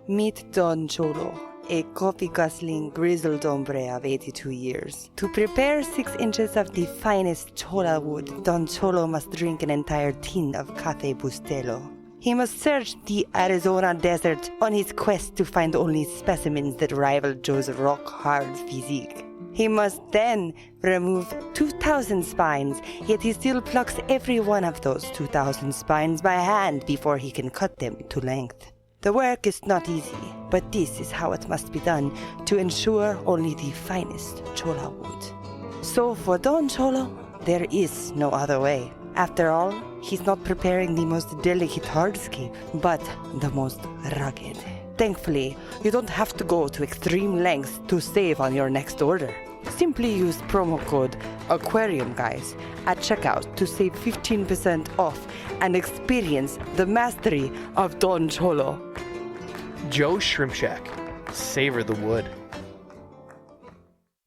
Meet Don Cholo, a coffee-guzzling grizzled hombre of 82 years. To prepare 6 inches of the finest chola wood, Don Cholo must drink an entire tin of Café Bustelo. He must search the Arizona desert on his quest to find only specimens that rival Joe's rock-hard physique. He must then remove 2,000 spines, yet he still plucks every one of those 2,000 spines by hand before he can cut them to length. The work is not easy, but this is how it must be done to ensure only the finest chola wood. So for Don Cholo, there is no other way. After all, he's not preparing the most delicate hardscape, but the most rugged. Thankfully, you don't have to go to extreme lengths to save on your next order. Simply use promo code AquariumGuys at checkout to save 15% off and experience the mastery of Don Cholo. Joe Shrimp Shack. Savor the wood.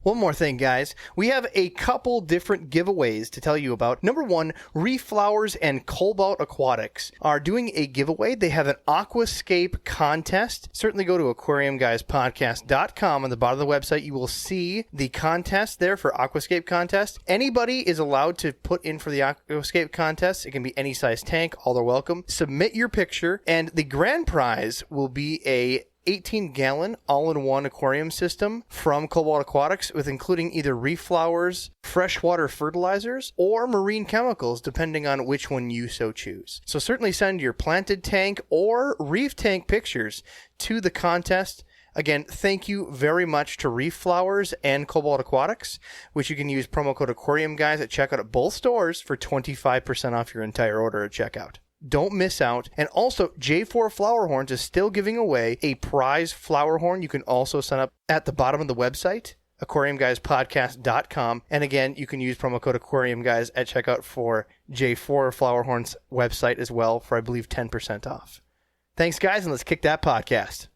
One more thing, guys. We have a couple different giveaways to tell you about. Number one, Reef Flowers and Cobalt Aquatics are doing a giveaway. They have an aquascape contest. Certainly go to aquariumguyspodcast.com. On the bottom of the website, you will see the contest there for aquascape contest. Anybody is allowed to put in for the aquascape contest. It can be any size tank. All are welcome. Submit your picture, and the grand prize will be a 18-gallon all-in-one aquarium system from Cobalt Aquatics, with including either reef flowers, freshwater fertilizers, or marine chemicals, depending on which one you so choose. So certainly send your planted tank or reef tank pictures to the contest. Again, thank you very much to Reef Flowers and Cobalt Aquatics, which you can use promo code AquariumGuys at checkout at both stores for 25% off your entire order at checkout. Don't miss out. And also, J4 Flower Horns is still giving away a prize flower horn. You can also sign up at the bottom of the website, aquariumguyspodcast.com. And again, you can use promo code AquariumGuys at checkout for J4 Flower Horns website as well for, I believe, 10% off. Thanks, guys, and let's kick that podcast.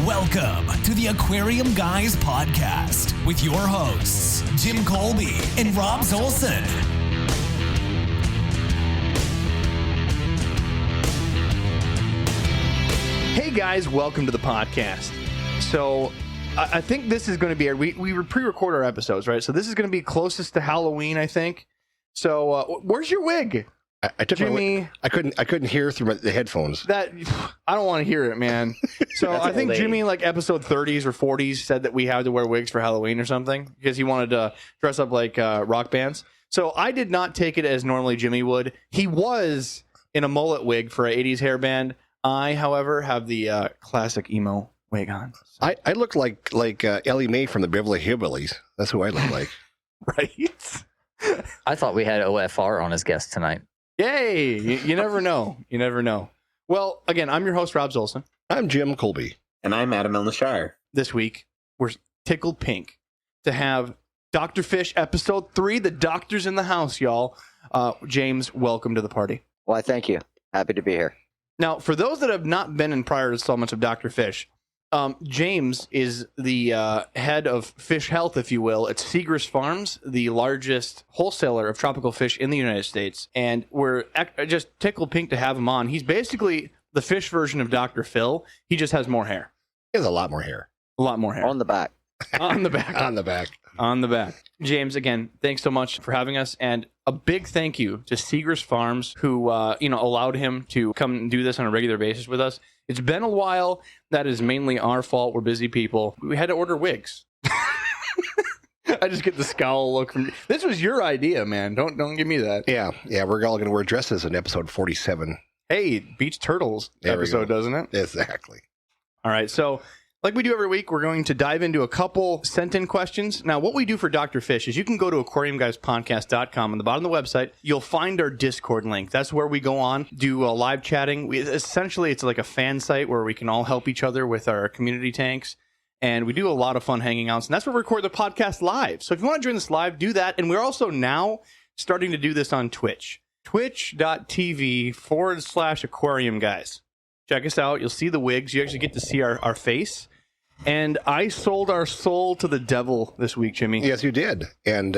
Welcome to the Aquarium Guys podcast with your hosts, Jim Colby and Rob Zolson. Hey guys, welcome to the podcast. So I think this is going to be we pre-record our episodes, right? So this is going to be closest to Halloween, I think. So where's your wig? I took Jimmy, my wig. I couldn't hear through the headphones. That I don't want to hear it, man. So I think Jimmy, like episode 30s or 40s, said that we had to wear wigs for Halloween or something because he wanted to dress up like rock bands. So I did not take it as normally Jimmy would. He was in a mullet wig for an 80s hair band. I, however, have the classic emo wig on. So. I look like Ellie Mae from the Beverly Hillbillies. That's who I look like. Right? I thought we had OFR on as guest tonight. Yay! You never know. You never know. Well, again, I'm your host, Rob Zolson. I'm Jim Colby. And I'm Adam Elnashire. This week, we're tickled pink to have Dr. Fish episode 3. The doctor's in the house, y'all. James, welcome to the party. Why, thank you. Happy to be here. Now, for those that have not been in prior installments of Dr. Fish, James is the head of fish health, if you will, at Seagrass Farms, the largest wholesaler of tropical fish in the United States. And we're just tickled pink to have him on. He's basically the fish version of Dr. Phil. He just has more hair. He has a lot more hair. A lot more hair. On the back. On the back. On the back. On the back. James, again, thanks so much for having us. And a big thank you to Seagrass Farms, who allowed him to come and do this on a regular basis with us. It's been a while. That is mainly our fault. We're busy people. We had to order wigs. I just get the scowl look from. This was your idea, man. Don't give me that. Yeah. We're all going to wear dresses in episode 47. Hey, Beach Turtles episode, doesn't it? Exactly. All right. So, like we do every week, we're going to dive into a couple sent-in questions. Now, what we do for Dr. Fish is you can go to aquariumguyspodcast.com. On the bottom of the website, you'll find our Discord link. That's where we go on, do live chatting. Essentially, it's like a fan site where we can all help each other with our community tanks. And we do a lot of fun hanging outs. And that's where we record the podcast live. So if you want to join us live, do that. And we're also now starting to do this on Twitch. Twitch.tv/Aquarium Guys. Check us out. You'll see the wigs. You actually get to see our face. And I sold our soul to the devil this week, Jimmy. Yes, you did. And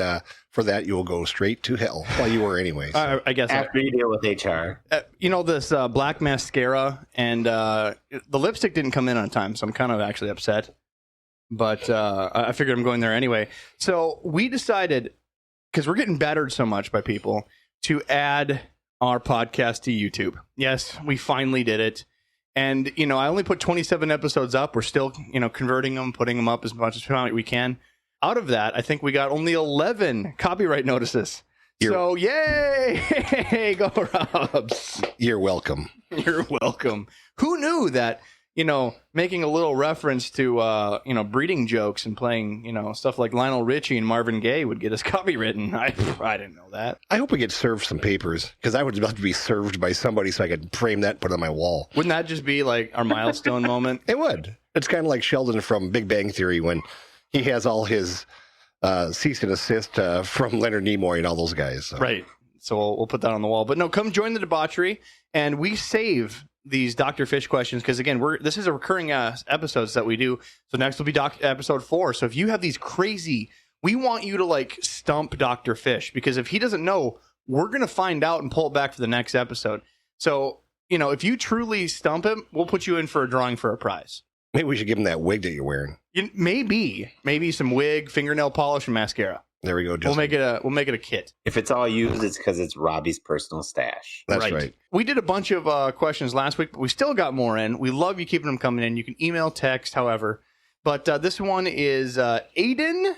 for that, you will go straight to hell. Well, you were anyways. I guess. After you deal with HR. this black mascara, and the lipstick didn't come in on time, so I'm kind of actually upset. But I figured I'm going there anyway. So we decided, because we're getting battered so much by people, to add our podcast to YouTube. Yes, we finally did it. And, I only put 27 episodes up. We're still, converting them, putting them up as much as we can. Out of that, I think we got only 11 copyright notices. So, yay! Go Robs. You're welcome. You're welcome. Who knew that, making a little reference to, breeding jokes and playing, stuff like Lionel Richie and Marvin Gaye would get us copywritten? I didn't know that. I hope we get served some papers, because I would love to be served by somebody so I could frame that and put it on my wall. Wouldn't that just be like our milestone moment? It would. It's kind of like Sheldon from Big Bang Theory when he has all his cease and desist from Leonard Nimoy and all those guys. So. Right. So we'll put that on the wall. But no, come join the debauchery, and we save these Dr. Fish questions because, again, this is a recurring episodes that we do. So next will be episode 4. So if you have these crazy, we want you to stump Dr. Fish, because if he doesn't know, we're going to find out and pull it back for the next episode. So, if you truly stump him, we'll put you in for a drawing for a prize. Maybe we should give him that wig that you're wearing. Maybe some wig, fingernail polish, and mascara. There we go. We'll make it a kit. If it's all used, it's because it's Robbie's personal stash. That's right. We did a bunch of questions last week, but we still got more in. We love you keeping them coming in. You can email, text, however. But this one is Aiden.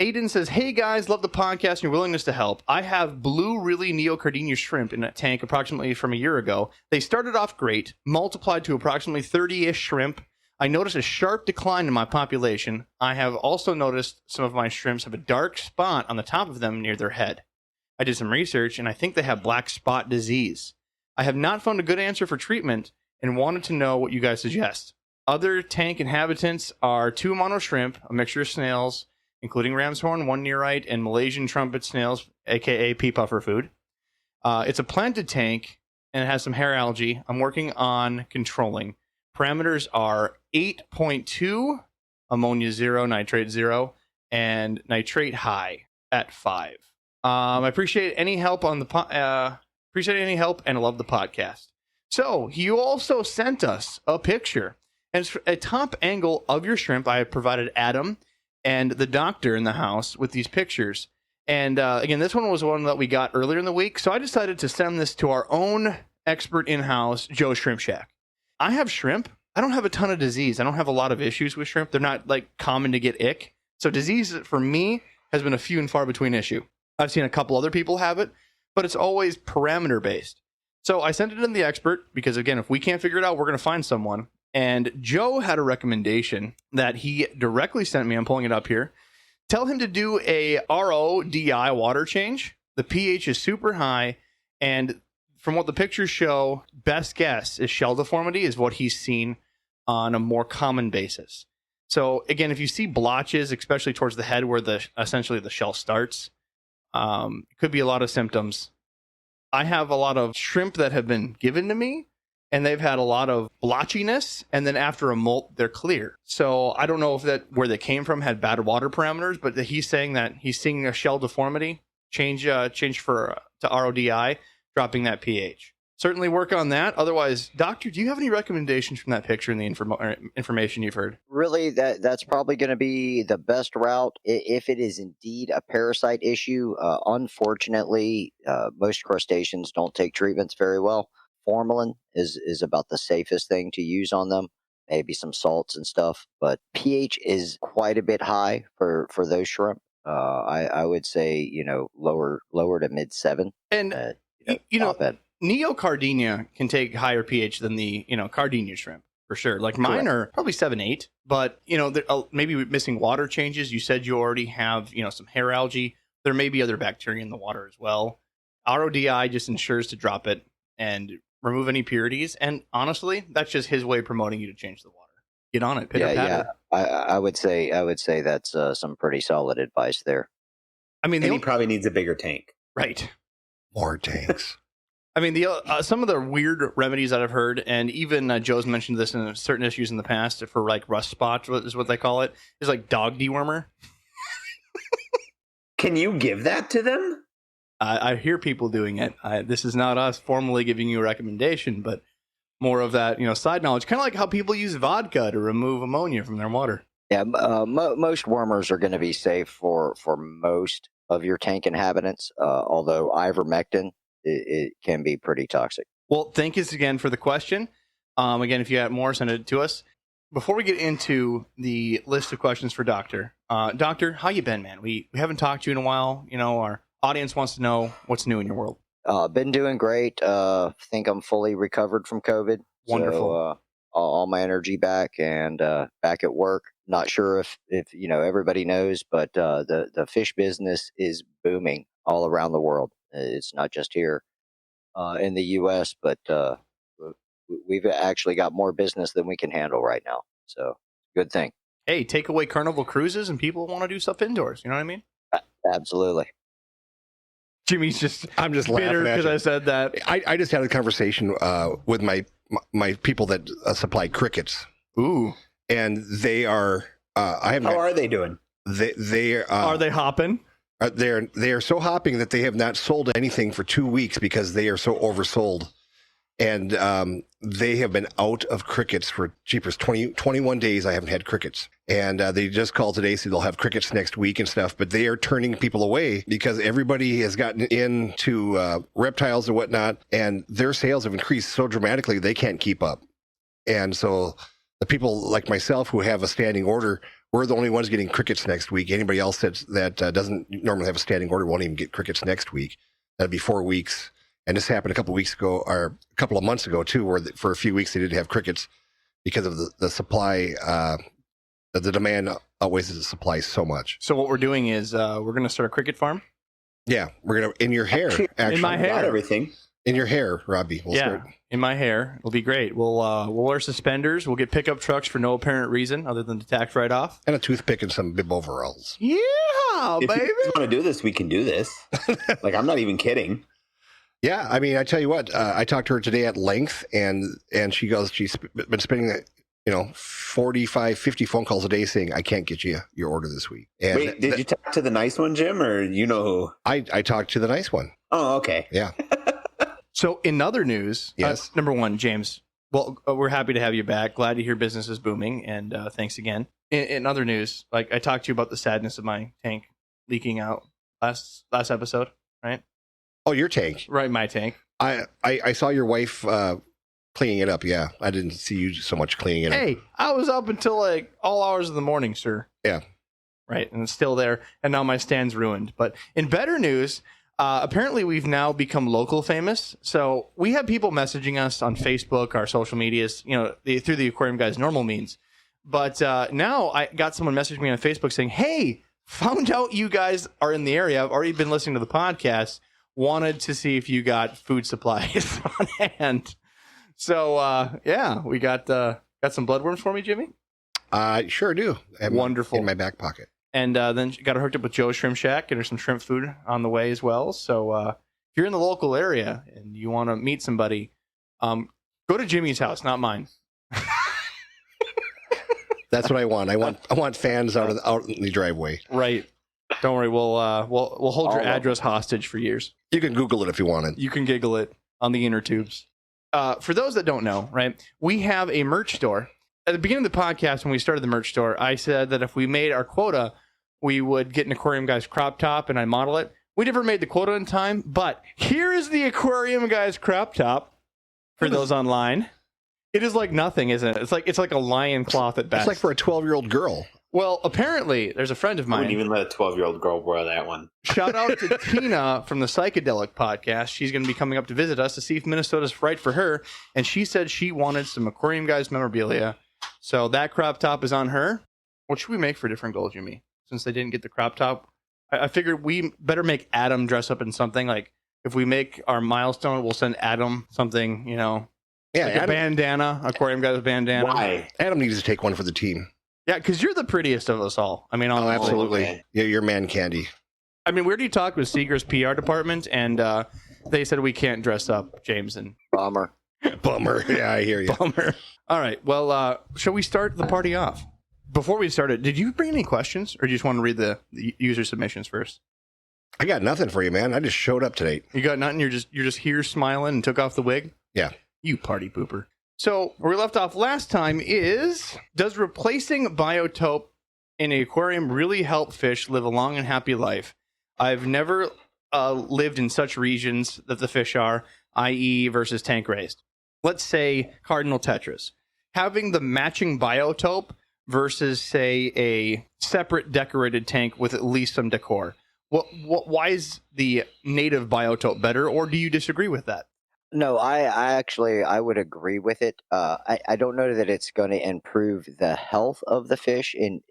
Aiden says, "Hey guys, love the podcast and your willingness to help. I have blue really neocardinia shrimp in a tank approximately from a year ago. They started off great, multiplied to approximately 30-ish shrimp. I noticed a sharp decline in my population. I have also noticed some of my shrimps have a dark spot on the top of them near their head. I did some research, and I think they have black spot disease. I have not found a good answer for treatment and wanted to know what you guys suggest. Other tank inhabitants are 2 mono shrimp, a mixture of snails, including ram's horn, 1 nearite, and Malaysian trumpet snails, a.k.a. pea puffer food. It's a planted tank, and it has some hair algae. I'm working on controlling. Parameters are 8.2, ammonia 0, nitrate 0, and nitrate high at 5. I appreciate any help on the and I love the podcast. So you also sent us a picture, and it's a top angle of your shrimp. I have provided Adam and the doctor in the house with these pictures. And again, this one was one that we got earlier in the week, so I decided to send this to our own expert in-house, Joe's Shrimp Shack. I have shrimp. I don't have a ton of disease. I don't have a lot of issues with shrimp. They're not common to get ick. So disease for me has been a few and far between issue. I've seen a couple other people have it, but it's always parameter based. So I sent it in the expert because, again, if we can't figure it out, we're going to find someone. And Joe had a recommendation that he directly sent me. I'm pulling it up here. Tell him to do a RODI water change. The pH is super high, and from what the pictures show, best guess is shell deformity is what he's seen on a more common basis. So again, if you see blotches, especially towards the head where essentially the shell starts, it could be a lot of symptoms. I have a lot of shrimp that have been given to me, and they've had a lot of blotchiness, and then after a molt, they're clear. So I don't know if that where they came from had bad water parameters, but he's saying that he's seeing a shell deformity change to RODI, dropping that pH. Certainly work on that. Otherwise, doctor, do you have any recommendations from that picture and the information you've heard? Really, that's probably going to be the best route if it is indeed a parasite issue. Unfortunately, most crustaceans don't take treatments very well. Formalin is about the safest thing to use on them. Maybe some salts and stuff, but pH is quite a bit high for those shrimp. I would say lower to mid 7. And neocardinia can take higher pH than the cardinia shrimp for sure. Like mine are probably 7-8, but maybe missing water changes. You said you already have some hair algae. There may be other bacteria in the water as well. RODI just ensures to drop it and remove any impurities. And honestly, that's just his way of promoting you to change the water. Get on it. Yeah. I would say that's some pretty solid advice there. I mean, he probably needs a bigger tank. Right. More tanks. I mean, some of the weird remedies that I've heard, and even Joe's mentioned this in certain issues in the past for rust spots, is what they call it, is like dog dewormer. Can you give that to them? I hear people doing it. This is not us formally giving you a recommendation, but more of that, side knowledge. Kind of like how people use vodka to remove ammonia from their water. Yeah, most wormers are going to be safe for most of your tank inhabitants, although ivermectin, it can be pretty toxic. Well, thank you again for the question. Again, if you got more, send it to us. Before we get into the list of questions for Doctor, Doctor, how you been, man? We haven't talked to you in a while. Our audience wants to know what's new in your world. Been doing great. Think I'm fully recovered from COVID. Wonderful. So, all my energy back and back at work. Not sure if everybody knows, but the fish business is booming all around the world. It's not just here in the U.S., but we've actually got more business than we can handle right now. So, good thing. Hey, take away Carnival cruises and people want to do stuff indoors. You know what I mean? Absolutely. Jimmy's I'm just bitter laughing at because you. I said that. I just had a conversation with my people that supply crickets, Ooh. and they are. I haven't. How are they doing? They Are they hopping? they are so hopping that they have not sold anything for 2 weeks because they are so oversold, and they have been out of crickets for jeepers 21 days. I haven't had crickets, and they just called today, so they'll have crickets next week and stuff. But they are turning people away because everybody has gotten into reptiles and whatnot, and their sales have increased so dramatically they can't keep up. And so the people like myself who have a standing order, we're the only ones getting crickets next week. Anybody else that doesn't normally have a standing order won't even get crickets next week. That'd be 4 weeks. And this happened a couple of weeks ago, or a couple of months ago too, where for a few weeks they didn't have crickets because of the supply. The demand outweighs the supply so much. So what we're doing is we're going to start a cricket farm. Yeah, we're gonna in your hair. Actually, In my hair. Got everything. in your hair, Robbie. We'll start. In my hair. It'll be great. We'll wear suspenders. We'll get pickup trucks for no apparent reason other than the tax write-off. And a toothpick and some bib overalls. Yeah, If baby. you want to do this, we can do this. Like, I'm not even kidding. Yeah, I mean, I tell you what, I talked to her today at length, and she goes, she's been spending 45, 50 phone calls a day saying, I can't get you your order this week. And Wait, did you talk to the nice one, Jim, or you know who? I talked to the nice one. Oh, okay. Yeah. So in other news, Yes. number one, James, well, we're happy to have you back. Glad to hear business is booming, and thanks again. In other news, like I talked to you about the sadness of my tank leaking out last episode, right? Oh, your tank. Right, my tank. I saw your wife cleaning it up. Yeah. I didn't see you so much cleaning it up. Hey, I was up until like all hours of the morning, sir. Yeah. Right, and it's still there, and now my stand's ruined. But in better news, apparently we've now become local famous. So we have people messaging us on Facebook, our social medias, through the Aquarium Guys normal means. But now I got someone messaging me on Facebook saying, hey, found out you guys are in the area. I've already been listening to the podcast. Wanted to see if you got food supplies on hand. So, we got some bloodworms for me, Jimmy? I sure do. Wonderful. In my back pocket. And then got her hooked up with Joe's Shrimp Shack. Get her some shrimp food on the way as well. So if you're in the local area and you want to meet somebody, go to Jimmy's house, not mine. That's what I want. I want fans out in the driveway. Right. Don't worry. We'll hold your All of address hostage for years. You can Google it if you want it. You can giggle it on the inner tubes. For those that don't know, right, we have a merch store. At the beginning of the podcast, when we started the merch store, I said that if we made our quota, we would get an Aquarium Guys crop top, and I model it. We never made the quota in time, but here is the Aquarium Guys crop top for those online. It is like nothing, isn't it? It's like a lion cloth at best. It's like for a 12-year-old girl. Well, apparently, there's a friend of I mine. wouldn't even let a 12-year-old girl wear that one. Shout out to Tina from the Psychedelic podcast. She's going to be coming up to visit us to see if Minnesota's right for her. And she said she wanted some Aquarium Guys memorabilia. So that crop top is on her. What should we make for a different goal, Jimmy? Since they didn't get the crop top, I figured we better make Adam dress up in something. Like if we make our milestone, we'll send Adam something, Yeah, like a bandana, Aquarium Guys bandana. Why? Adam needs to take one for the team. Yeah, because you're the prettiest of us all. I mean, Oh, honestly. absolutely. okay. Yeah, you're man candy. I mean, we already talked with Seeger's PR department, and they said we can't dress up, James, and Bummer. Bummer. Yeah, I hear you. bummer. All right, well, shall we start the party off? Before we start it, did you bring any questions, or do you just want to read the user submissions first? I got nothing for you, man. I just showed up today. You got nothing? You're just here smiling and took off the wig? Yeah. You party pooper. So where we left off last time is, does replacing biotope in an aquarium really help fish live a long and happy life? I've never lived in such regions that the fish are, i.e. versus tank raised. Let's say cardinal tetras. Having the matching biotope versus, say, a separate decorated tank with at least some decor. Why is the native biotope better, or do you disagree with that? No, I would agree with it. I don't know that it's going to improve the health of the fish in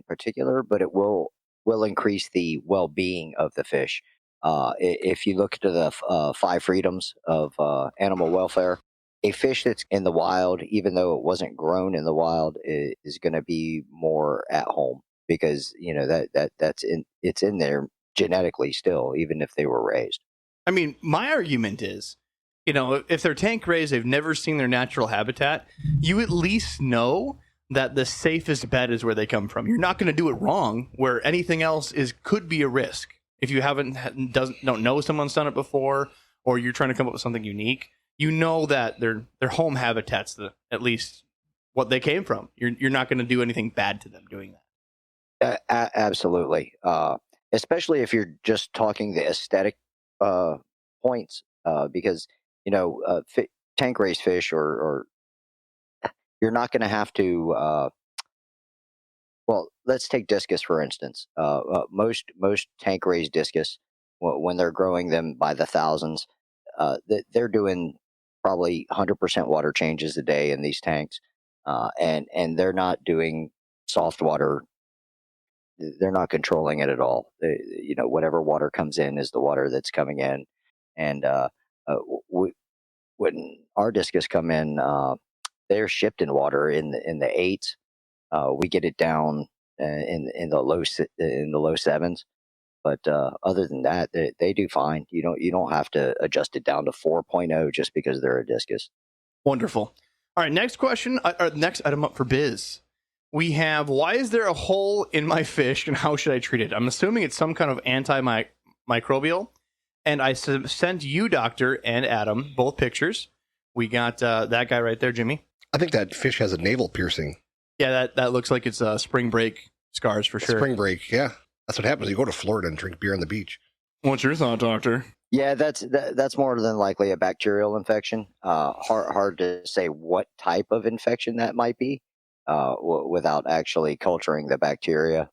particular, but it will increase the well-being of the fish. If you look to the 5 freedoms of animal welfare, a fish that's in the wild, even though it wasn't grown in the wild, is going to be more at home because it's in there genetically still, even if they were raised. I mean, my argument is, if they're tank raised, they've never seen their natural habitat, you at least know that the safest bet is where they come from. You're not going to do it wrong, where anything else could be a risk. If you don't know someone's done it before, or you're trying to come up with something unique, you know that their home habitat's at least what they came from. You're not going to do anything bad to them doing that. Absolutely. Especially if you're just talking the aesthetic points, because tank raised fish or you're not going to have to. Well, let's take discus for instance. Most tank raised discus, when they're growing them by the thousands, they're doing probably 100% water changes a day in these tanks, and they're not doing soft water. They're not controlling it at all. Whatever water comes in is the water that's coming in, and when our discus come in, they're shipped in water in the 8s. We get it down in the low 7s, but other than that, they do fine. You don't have to adjust it down to 4.0 just because they're a discus. Wonderful. All right, next question. Next item up for Biz. We have, why is there a hole in my fish and how should I treat it? I'm assuming it's some kind of antimicrobial. And I sent you, Doctor, and Adam, both pictures. We got that guy right there, Jimmy. I think that fish has a navel piercing. Yeah, that looks like it's spring break scars for sure. Spring break, yeah. That's what happens. You go to Florida and drink beer on the beach. What's your thought, Doctor? Yeah, that's more than likely a bacterial infection. Hard to say what type of infection that might be without actually culturing the bacteria.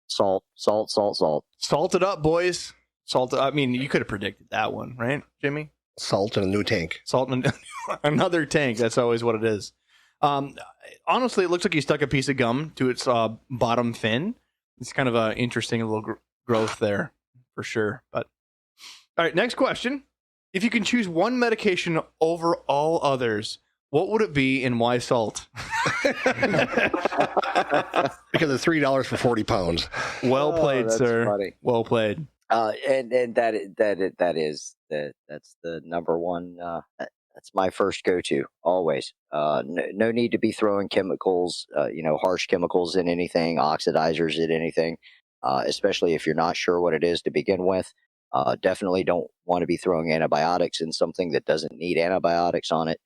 Salt. Salt it up, boys. Salt. I mean, you could have predicted that one, right, Jimmy? Salt in a new tank. Salt in another tank. That's always what it is. Honestly, it looks like he stuck a piece of gum to its bottom fin. It's kind of an interesting little growth there, for sure. But all right, next question. If you can choose one medication over all others, what would it be and why salt? Because it's $3 for 40 pounds. Well played, sir. Funny. Well played. And that's the number one. That's my first go-to always. No need to be throwing chemicals, harsh chemicals in anything, oxidizers in anything, especially if you're not sure what it is to begin with. Definitely don't want to be throwing antibiotics in something that doesn't need antibiotics on it.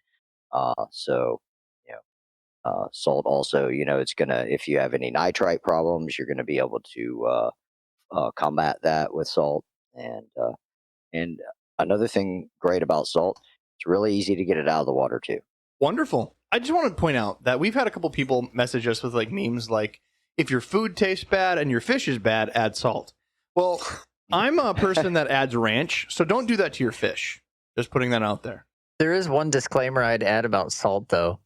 Salt also, it's gonna, if you have any nitrite problems, you're gonna be able to combat that with salt. And another thing great about salt, it's really easy to get it out of the water too. Wonderful. I just want to point out that we've had a couple people message us with like memes like, if your food tastes bad and your fish is bad, add salt. Well, I'm a person that adds ranch, so don't do that to your fish. Just putting that out there. There is one disclaimer I'd add about salt, though.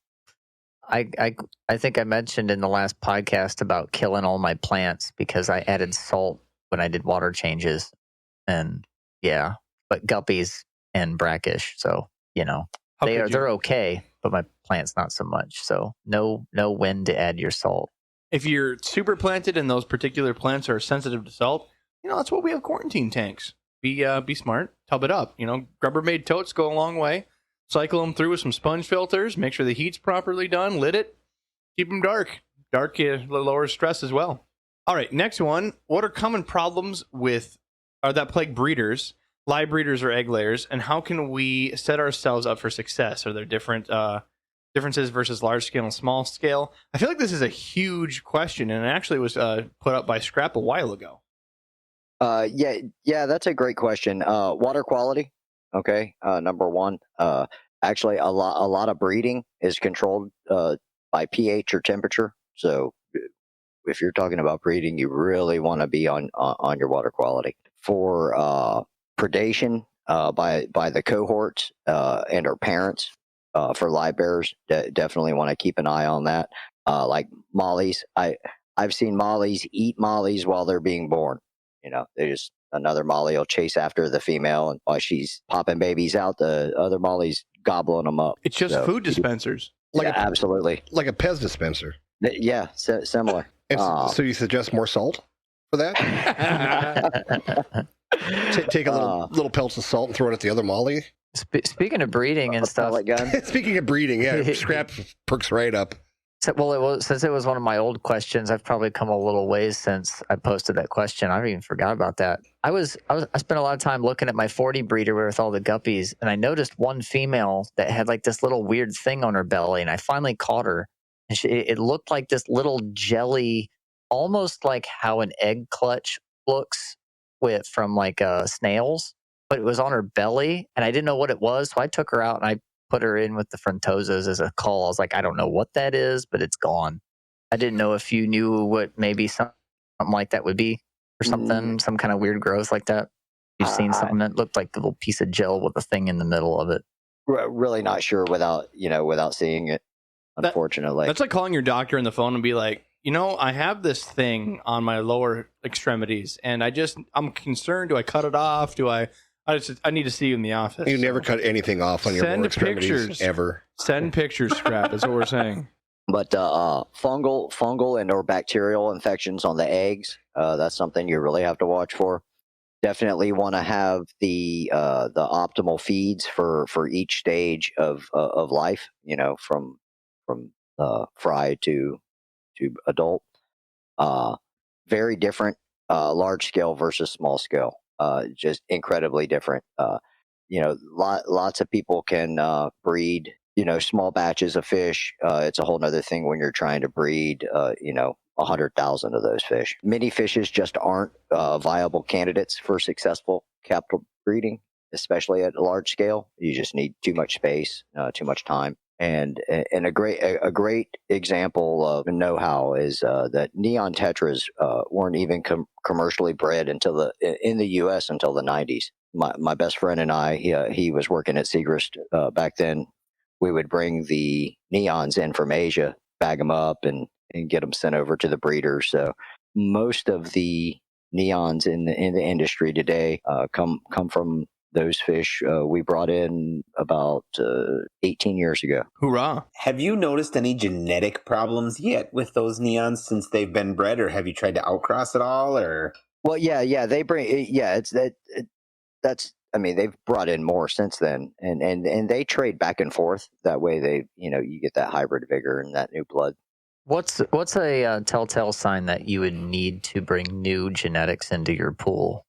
I think I mentioned in the last podcast about killing all my plants because I added salt when I did water changes. And yeah, but guppies and brackish, so they're okay, but my plants not so much. So no when to add your salt. If you're super planted and those particular plants are sensitive to salt, that's what we have quarantine tanks. Be smart, tub it up. Rubbermaid totes go a long way. Cycle them through with some sponge filters. Make sure the heat's properly done. Lit it. Keep them dark. Dark lowers stress as well. All right, next one. What are common problems with that plague breeders, live breeders or egg layers, and how can we set ourselves up for success? Are there different differences versus large scale and small scale? I feel like this is a huge question, and it actually was put up by Scrap a while ago. Yeah, that's a great question. Water quality, okay, number one. Actually, a lot of breeding is controlled by pH or temperature. So, if you're talking about breeding, you really want to be on your water quality. For predation by the cohorts and our parents for live bears, definitely want to keep an eye on that. Like mollies, I've seen mollies eat mollies while they're being born. They just another molly will chase after the female, and while she's popping babies out, the other molly's gobbling them up. It's just food dispensers. Absolutely. Like a Pez dispenser. Yeah, similar. And so you suggest more salt for that? Take a little pelts of salt and throw it at the other molly. Speaking of breeding and stuff. Speaking of breeding, yeah, Scrap perks right up. Since it was one of my old questions, I've probably come a little ways since I posted that question. I even forgot about that. I spent a lot of time looking at my 40 breeder with all the guppies, and I noticed one female that had like this little weird thing on her belly, and I finally caught her. And it looked like this little jelly, almost like how an egg clutch looks from like snails, but it was on her belly, and I didn't know what it was, so I took her out and I put her in with the Frontosas as a cull. I was like, I don't know what that is, but it's gone. I didn't know if you knew what maybe something like that would be or something, some kind of weird growth like that. You've seen something that looked like a little piece of gel with a thing in the middle of it. Really not sure without seeing it, unfortunately. That's like calling your doctor on the phone and be like, I have this thing on my lower extremities, and I'm concerned. Do I cut it off? I need to see you in the office. You never cut anything off on your lower extremities pictures. Ever. Send pictures, Scrap. Is what we're saying. But fungal and or bacterial infections on the eggs, that's something you really have to watch for. Definitely want to have the optimal feeds for each stage of life. From fry to adult. Very different, large scale versus small scale. Just incredibly different. Lots of people can breed, small batches of fish. It's a whole nother thing when you're trying to breed, 100,000 of those fish. Many fishes just aren't viable candidates for successful capital breeding, especially at a large scale. You just need too much space, too much time. And a great example of know-how is that neon tetras weren't even commercially bred in the U.S. until the 90s. My best friend and I, he was working at Segrist back then. We would bring the neons in from Asia, bag them up, and get them sent over to the breeders. So most of the neons in the industry today come from those fish we brought in about 18 years ago. Hoorah. Have you noticed any genetic problems yet with those neons since they've been bred, or have you tried to outcross at all? Or well, yeah, they bring they've brought in more since then, and they trade back and forth. That way, you get that hybrid vigor and that new blood. What's a telltale sign that you would need to bring new genetics into your pool?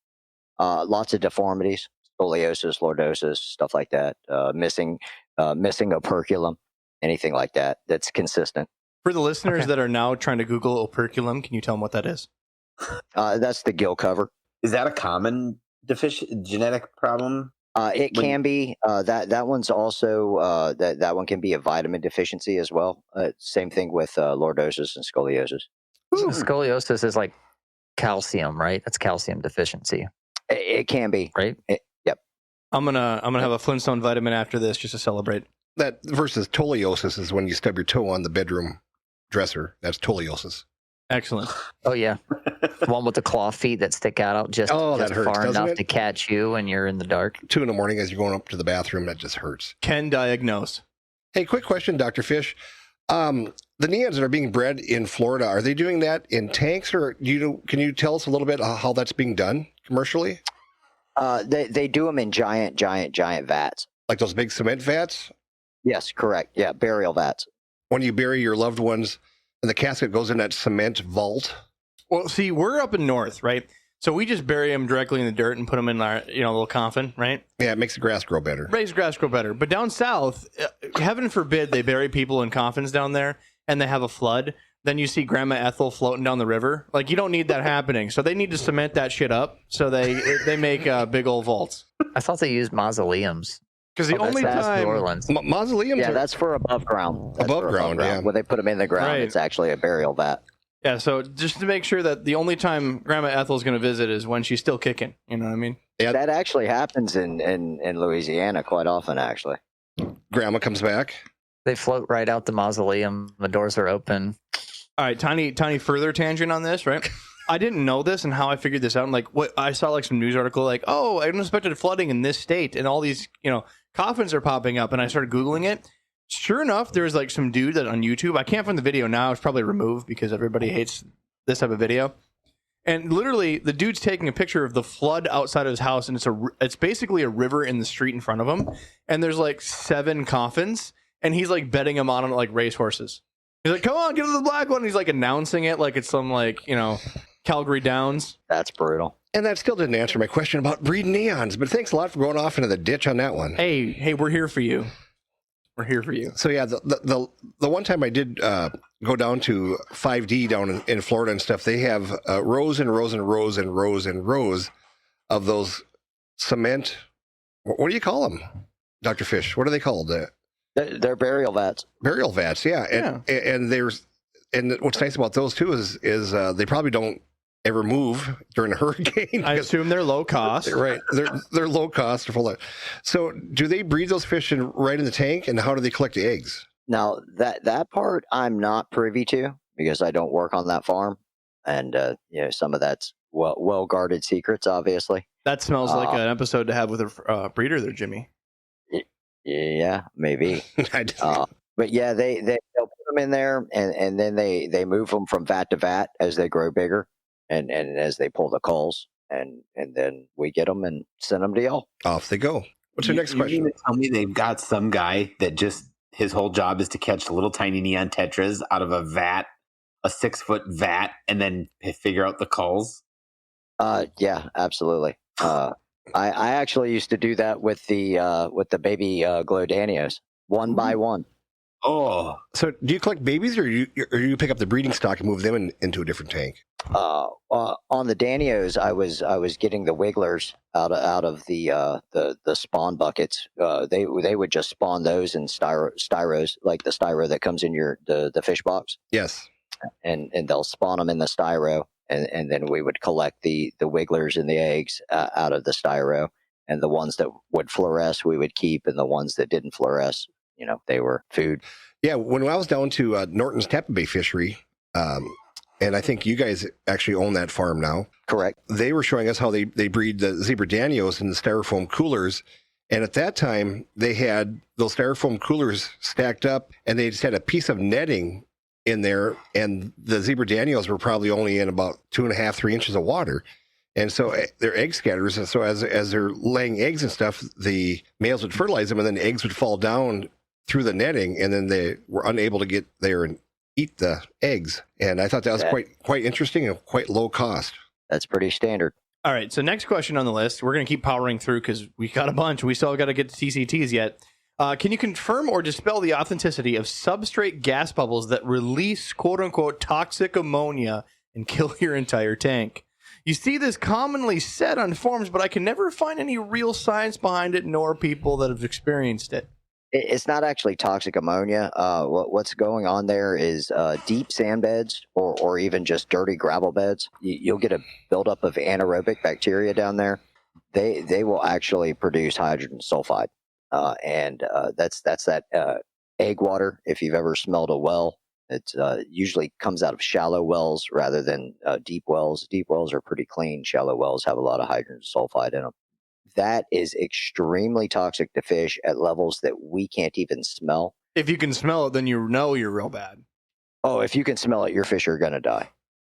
Lots of deformities. Scoliosis, lordosis, stuff like that. Missing operculum, anything like that. That's consistent. For the listeners that are now trying to Google operculum, can you tell them what that is? That's the gill cover. Is that a common genetic problem? It can be. That one's also that one can be a vitamin deficiency as well. Same thing with lordosis and scoliosis. So scoliosis is like calcium, right? That's calcium deficiency. It can be, right? Yep. I'm gonna have a Flintstone vitamin after this just to celebrate. That versus scoliosis is when you stub your toe on the bedroom dresser. That's scoliosis. Excellent. Oh yeah, the one with the claw feet that stick out just that hurts, far enough it? to catch you when you're in the dark. 2 a.m. as you're going up to the bathroom, that just hurts. Can diagnose. Hey, quick question, Dr. Fish. The neons that are being bred in Florida, are they doing that in tanks, or can you tell us a little bit how that's being done commercially? They do them in giant vats. Like those big cement vats? Yes, correct. Yeah, burial vats. When you bury your loved ones and the casket goes in that cement vault? Well, see, we're up in north, right? So we just bury them directly in the dirt and put them in our, little coffin, right? Yeah, it makes the grass grow better. Raise grass grow better. But down south, heaven forbid they bury people in coffins down there and they have a flood. Then you see Grandma Ethel floating down the river. Like, you don't need that happening. So they need to cement that shit up. So they make big old vaults. I thought they used mausoleums. Because the only That's time... New Orleans. Mausoleums Yeah, are that's for above ground. above ground, yeah. When they put them in the ground, Right. it's actually a burial vat. Yeah, so just to make sure that the only time Grandma Ethel's going to visit is when she's still kicking. You know what I mean? Yeah. That actually happens in Louisiana quite often, actually. Grandma comes back. They float right out the mausoleum. The doors are open. All right, tiny further tangent on this, right? I didn't know this, and how I figured this out. And what I saw, some news article, unexpected flooding in this state, and all these, coffins are popping up. And I started Googling it. Sure enough, there's some dude that on YouTube. I can't find the video now. It's probably removed because everybody hates this type of video. And literally, the dude's taking a picture of the flood outside of his house, and it's basically a river in the street in front of him. And there's 7 coffins, and he's betting them on like racehorses. He's like, "Come on, get to the black one." And he's announcing it like it's some Calgary Downs. That's brutal. And that still didn't answer my question about breeding neons, but thanks a lot for going off into the ditch on that one. Hey, we're here for you. We're here for you. So yeah, the one time I did go down to 5D down in Florida and stuff, they have rows and rows and rows and rows and rows of those cement. What do you call them, Dr. Fish? What are they called? They're burial vats. Burial vats, yeah. And what's nice about those too is they probably don't ever move during a hurricane. I assume they're low cost. Right. They're low cost. So do they breed those fish right in the tank, and how do they collect the eggs? Now, that part I'm not privy to because I don't work on that farm. And, some of that's well guarded secrets, obviously. That smells like an episode to have with a breeder there, Jimmy. Yeah, maybe. But yeah, they'll put them in there, and then they move them from vat to vat as they grow bigger, and as they pull the culls, and then we get them and send them to y'all. Off they go. What's your next question? You mean to tell me they've got some guy that just his whole job is to catch little tiny neon tetras out of a vat, a 6-foot vat, and then figure out the culls? Yeah, absolutely. I actually used to do that with the baby Glodanios, one by one. Oh, So do you collect babies, or you pick up the breeding stock and move them into a different tank? On the Danios, I was getting the wigglers out of the spawn buckets. They would just spawn those in styros, like the styro that comes in the fish box. Yes. And they'll spawn them in the styro, and then we would collect the wigglers and the eggs out of the styro, and the ones that would fluoresce we would keep, and the ones that didn't fluoresce, they were food. Yeah, when I was down to Norton's Tampa Bay Fishery, and I think you guys actually own that farm now. Correct. They were showing us how they breed the zebra danios in the styrofoam coolers. And at that time, they had those styrofoam coolers stacked up, and they just had a piece of netting in there, and the zebra danios were probably only in about 2.5, 3 inches of water. And so they're egg scatters. And so as they're laying eggs and stuff, the males would fertilize them, and then the eggs would fall down through the netting, and then they were unable to get there and eat the eggs. And I thought that was quite interesting and quite low cost. That's pretty standard. All right, so next question on the list. We're going to keep powering through because we got a bunch. We still got to get to TCTs yet. Can you confirm or dispel the authenticity of substrate gas bubbles that release quote-unquote toxic ammonia and kill your entire tank? You see this commonly said on forums, but I can never find any real science behind it, nor people that have experienced it. It's not actually toxic ammonia. What's going on there is deep sand beds or even just dirty gravel beds. You'll get a buildup of anaerobic bacteria down there. They will actually produce hydrogen sulfide. And that's that egg water. If you've ever smelled a well, it usually comes out of shallow wells rather than deep wells. Deep wells are pretty clean. Shallow wells have a lot of hydrogen sulfide in them. That is extremely toxic to fish at levels that we can't even smell. If you can smell it, then you know you're real bad. Oh, if you can smell it, your fish are going to die.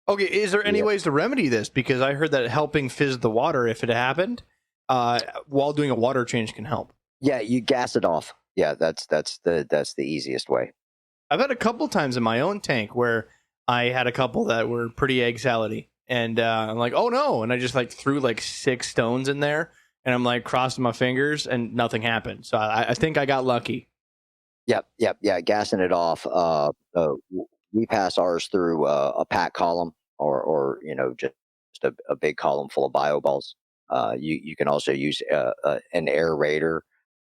Okay, is there any ways to remedy this? Because I heard that helping fizz the water, if it happened, while doing a water change can help. Yeah, you gas it off. Yeah, that's the easiest way. I've had a couple times in my own tank where I had a couple that were pretty egg salady, And I'm like, oh no. And I just like threw like 6 stones in there, and I'm like crossing my fingers, and nothing happened. So I think I got lucky. Yep. Yeah. Gassing it off. We pass ours through a pack column, or just a big column full of bio balls. You can also use an aerator,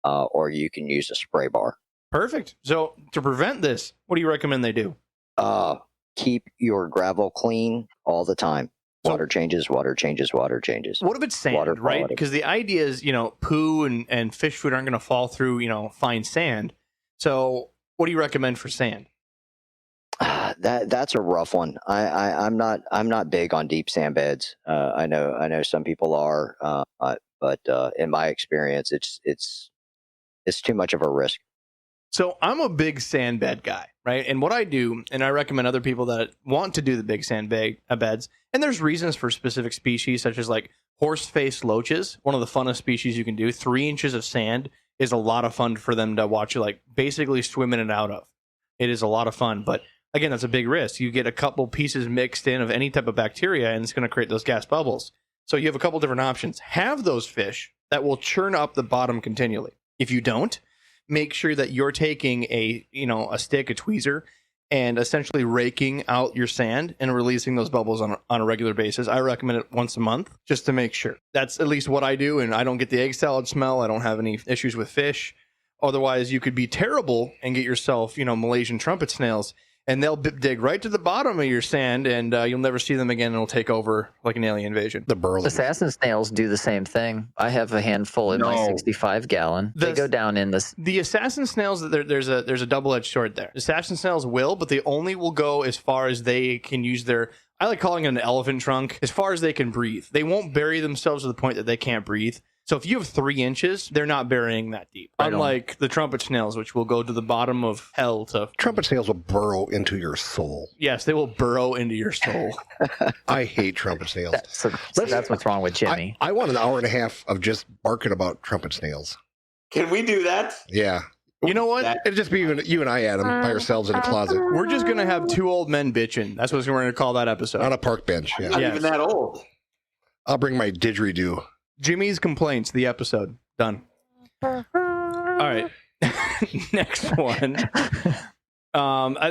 or you can use a spray bar. Perfect. So to prevent this, what do you recommend they do? Keep your gravel clean all the time. So- Water changes. What if it's sand, Water right? quality. Because the idea is, poo and fish food aren't going to fall through, fine sand. So what do you recommend for sand? That's a rough one. I'm not big on deep sand beds. I know some people are, but in my experience, it's too much of a risk. So I'm a big sand bed guy, right? And what I do, and I recommend other people that want to do the big sand beds, and there's reasons for specific species, such as like horse-faced loaches, one of the funnest species you can do. 3 inches of sand is a lot of fun for them to watch you like basically swim in and out of. It is a lot of fun, but again, that's a big risk. You get a couple pieces mixed in of any type of bacteria, and it's going to create those gas bubbles. So you have a couple different options. Have those fish that will churn up the bottom continually. If you don't, make sure that you're taking a stick, a tweezer, and essentially raking out your sand and releasing those bubbles on a regular basis. I recommend it once a month just to make sure. That's at least what I do, and I don't get the egg salad smell. I don't have any issues with fish. Otherwise, you could be terrible and get yourself, Malaysian trumpet snails, and they'll dig right to the bottom of your sand, and you'll never see them again, and it'll take over like an alien invasion. The burley. Assassin snails do the same thing. I have a handful in my 65-gallon. They go down in this. The assassin snails, there's a double-edged sword there. Assassin snails will, but they only will go as far as they can use their, I like calling it an elephant trunk, as far as they can breathe. They won't bury themselves to the point that they can't breathe. So if you have 3 inches, they're not burying that deep. Unlike the trumpet snails, which will go to the bottom of hell to... Trumpet snails will burrow into your soul. Yes, they will burrow into your soul. I hate trumpet snails. So that's what's wrong with Jimmy. I want an hour and a half of just barking about trumpet snails. Can we do that? Yeah. You know what? It'd just be you and I, Adam, by ourselves in a closet. We're just going to have 2 old men bitching. That's what we're going to call that episode. On a park bench, yeah. Not even that old. I'll bring my didgeridoo. Jimmy's complaints, the episode. Done. All right. Next one.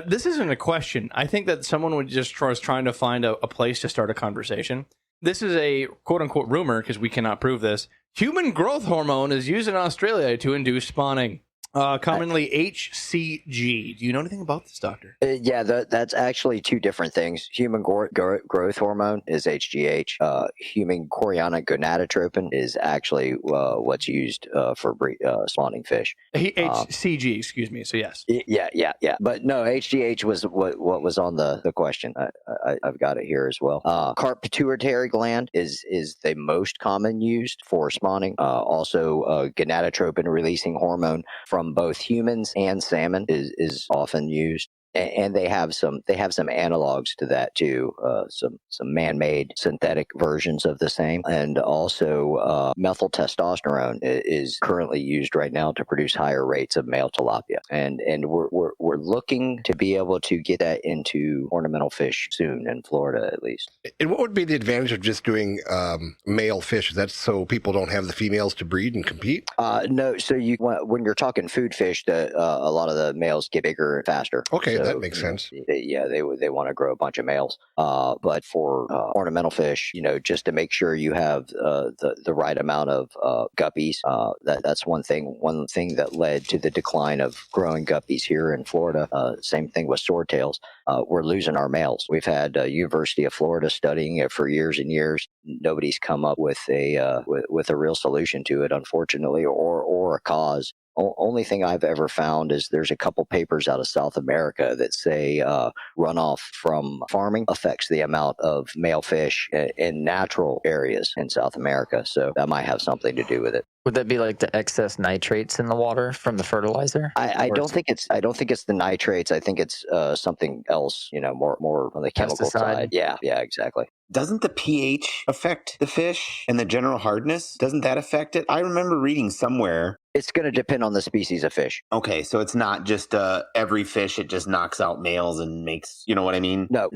This isn't a question. I think that someone was trying to find a place to start a conversation. This is a quote-unquote rumor, because we cannot prove this. Human growth hormone is used in Australia to induce spawning. Commonly HCG. Do you know anything about this, Doctor? Yeah, that's actually 2 different things. Human growth hormone is HGH. Human chorionic gonadotropin is actually what's used for spawning fish. HCG, excuse me. So yes. Yeah. But no, HGH was what was on the question. I've got it here as well. Carp pituitary gland is the most common used for spawning. Also, gonadotropin releasing hormone from both humans and salmon is often used, and they have some analogs to that too, some man-made synthetic versions of the same, and also methyl testosterone is currently used right now to produce higher rates of male tilapia, and we're looking to be able to get that into ornamental fish soon in Florida at least. And what would be the advantage of just doing male fish? Is that so people don't have the females to breed and compete? No, so when you're talking food fish, a lot of the males get bigger and faster. Okay, so, that makes sense. They want to grow a bunch of males. But for ornamental fish, just to make sure you have the right amount of guppies, that's one thing that led to the decline of growing guppies here in Florida. Same thing with swordtails. We're losing our males. We've had University of Florida studying it for years and years. Nobody's come up with a real solution to it, unfortunately, or a cause. Only thing I've ever found is there's a couple papers out of South America that say runoff from farming affects the amount of male fish in natural areas in South America. So that might have something to do with it. Would that be like the excess nitrates in the water from the fertilizer? I don't think it's the nitrates. I think it's something else. More on the chemical side. Yeah, exactly. Doesn't the pH affect the fish and the general hardness? Doesn't that affect it? I remember reading somewhere. It's going to depend on the species of fish. Okay, so it's not just every fish, it just knocks out males and makes, you know what I mean? No.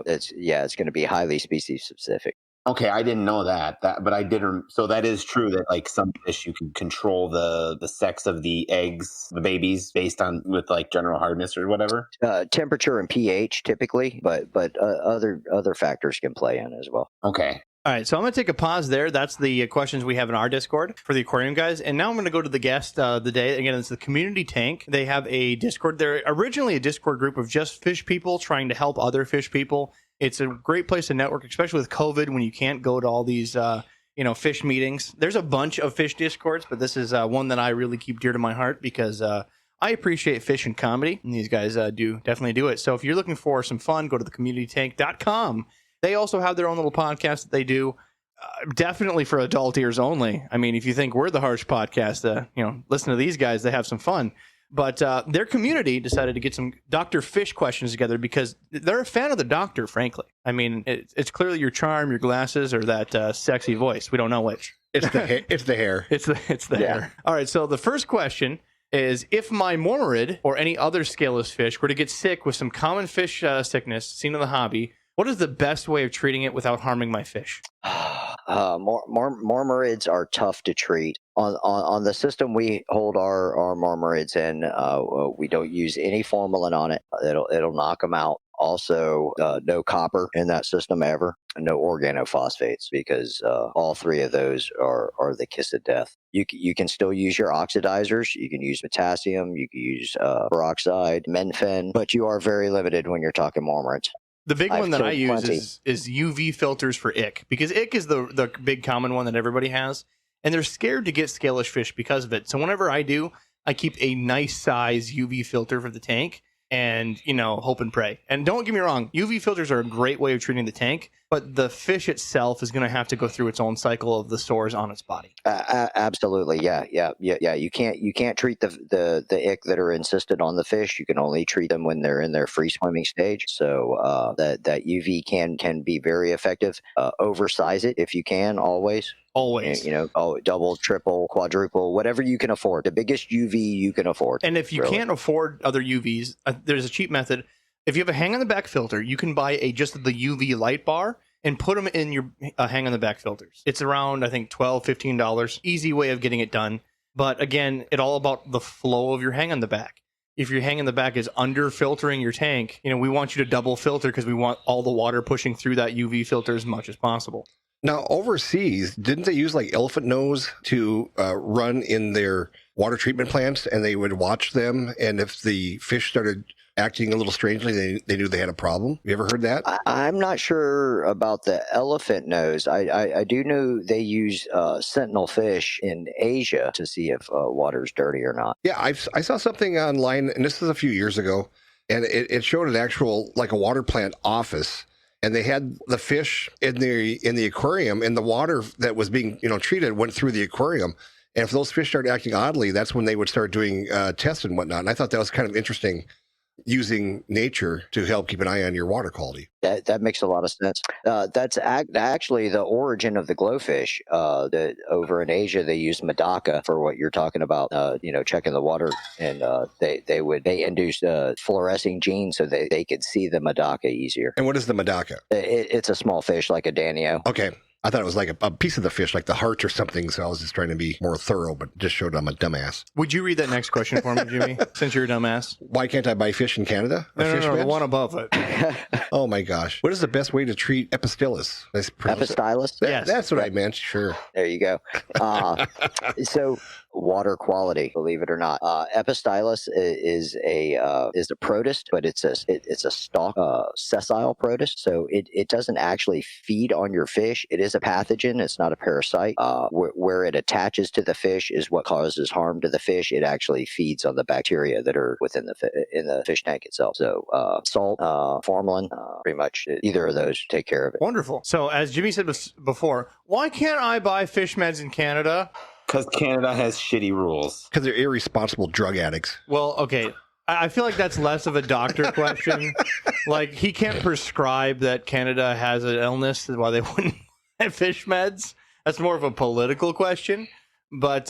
It's going to be highly species specific. Okay, I didn't know that. But I didn't. So that is true that like some fish you can control the sex of the eggs, the babies, based on with like general hardness or whatever. Temperature and pH typically, but other factors can play in as well. Okay. All right, so I'm going to take a pause there. That's the questions we have in our Discord for the aquarium guys. And now I'm going to go to the guest of the day. Again, it's the Community Tank. They have a Discord. They're originally a Discord group of just fish people trying to help other fish people. It's a great place to network, especially with COVID when you can't go to all these fish meetings. There's a bunch of fish Discords, but this is one that I really keep dear to my heart because I appreciate fish and comedy, and these guys definitely do it. So if you're looking for some fun, go to thecommunitytank.com. They also have their own little podcast that they do, definitely for adult ears only. I mean, if you think we're the harsh podcast, listen to these guys. They have some fun. But their community decided to get some Dr. Fish questions together because they're a fan of the doctor, frankly. I mean, it's clearly your charm, your glasses, or that sexy voice. We don't know which. It's the hair. It's the hair. It's the hair. All right, so the first question is, if my mormarid or any other scaleless fish were to get sick with some common fish sickness seen in the hobby, what is the best way of treating it without harming my fish? Mormarids are tough to treat. On the system we hold our mormarids in, we don't use any formalin on it. It'll knock them out. Also, no copper in that system ever, and no organophosphates, because all three of those are the kiss of death. You can still use your oxidizers. You can use potassium. You can use peroxide, menfen, but you are very limited when you're talking mormarids. The big one that I use plenty. is UV filters for ick, because ick is the big common one that everybody has, and they're scared to get scalish fish because of it. So whenever I do, I keep a nice size UV filter for the tank and, hope and pray. And don't get me wrong, UV filters are a great way of treating the tank, but the fish itself is going to have to go through its own cycle of the sores on its body. Absolutely. Yeah. You can't treat the ick that are insisted on the fish. You can only treat them when they're in their free swimming stage. So that UV can be very effective. Oversize it if you can, always. Always. Double, triple, quadruple, whatever you can afford. The biggest UV you can afford. And if you can't afford other UVs, there's a cheap method. If you have a hang on the back filter, you can buy just the UV light bar and put them in your hang on the back filters. It's around, I think, $12, $15. Easy way of getting it done. But again, it's all about the flow of your hang on the back. If your hang on the back is under filtering your tank, we want you to double filter because we want all the water pushing through that UV filter as much as possible. Now, overseas, didn't they use like elephant nose to run in their water treatment plants, and they would watch them, and if the fish started acting a little strangely, they knew they had a problem? You ever heard that? I'm not sure about the elephant nose. I do know they use sentinel fish in Asia to see if water's dirty or not. Yeah, I saw something online, and this is a few years ago, and it showed an actual, like a water plant office. And they had the fish in the aquarium, and the water that was being treated went through the aquarium. And if those fish started acting oddly, that's when they would start doing tests and whatnot. And I thought that was kind of interesting, using nature to help keep an eye on your water quality. That makes a lot of sense. That's actually the origin of the glowfish. That over in Asia they use Medaka for what you're talking about. Checking the water, and they induce fluorescing genes so they could see the Medaka easier. And what is the Medaka? It's a small fish like a Danio. Okay. I thought it was like a piece of the fish, like the heart or something. So I was just trying to be more thorough, but just showed I'm a dumbass. Would you read that next question for me, Jimmy, since you're a dumbass? Why can't I buy fish in Canada? No, the one above it. Oh, my gosh. What is the best way to treat Epistillus? Epistylus? Yes. That's what I meant. Sure. There you go. So water quality, believe it or not. Epistylus is a protist, but it's a stalk sessile protist. So it doesn't actually feed on your fish. It is a pathogen. It's not a parasite. Where it attaches to the fish is what causes harm to the fish. It actually feeds on the bacteria that are within in the fish tank itself. So salt, formalin, pretty much either of those take care of it. Wonderful. So as Jimmy said before, why can't I buy fish meds in Canada? Because Canada has shitty rules. Because they're irresponsible drug addicts. Well, okay. I feel like that's less of a doctor question. Like, he can't prescribe that Canada has an illness why they wouldn't have fish meds. That's more of a political question. But,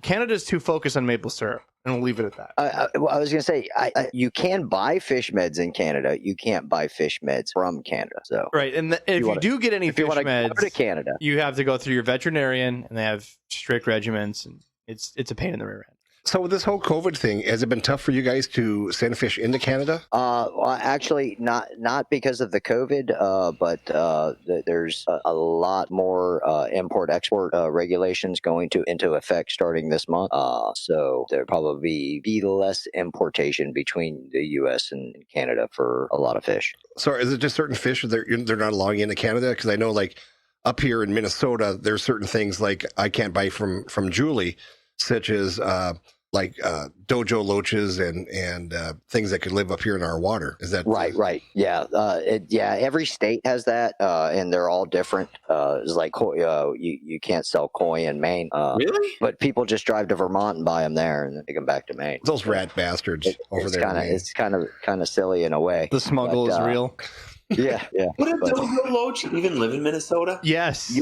Canada's too focused on maple syrup, and we'll leave it at that. Well, I was going to say, you can buy fish meds in Canada. You can't buy fish meds from Canada. So Right, and if you do get any fish meds, go to Canada, you have to go through your veterinarian, and they have strict regimens, and it's a pain in the rear end. So with this whole COVID thing, has it been tough for you guys to send fish into Canada? Well, actually, not because of the COVID, but there's a lot more import-export regulations going into effect starting this month. So there'll probably be less importation between the U.S. and Canada for a lot of fish. So is it just certain fish that they're not allowing into Canada? Because I know, like, up here in Minnesota, there's certain things like I can't buy from Julie, such as dojo loaches and things that could live up here in our water. Is that right? Yeah, every state has that, and they're all different. It's like you can't sell koi in Maine, Really? But people just drive to Vermont and buy them there, and then take them back to Maine. Those rat bastards over there. It's kind of silly in a way. The smuggle is real. Yeah. Would a dojo loach even live in Minnesota? Yes.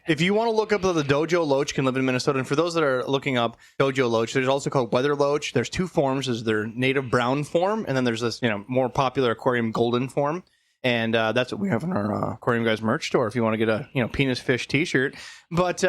If you want to look up the dojo loach can live in Minnesota, and for those that are looking up dojo loach, there's also called weather loach. There's two forms. There's their native brown form, and then there's this more popular aquarium golden form. And that's what we have in our Aquarium Guys merch store if you want to get a penis fish t-shirt. But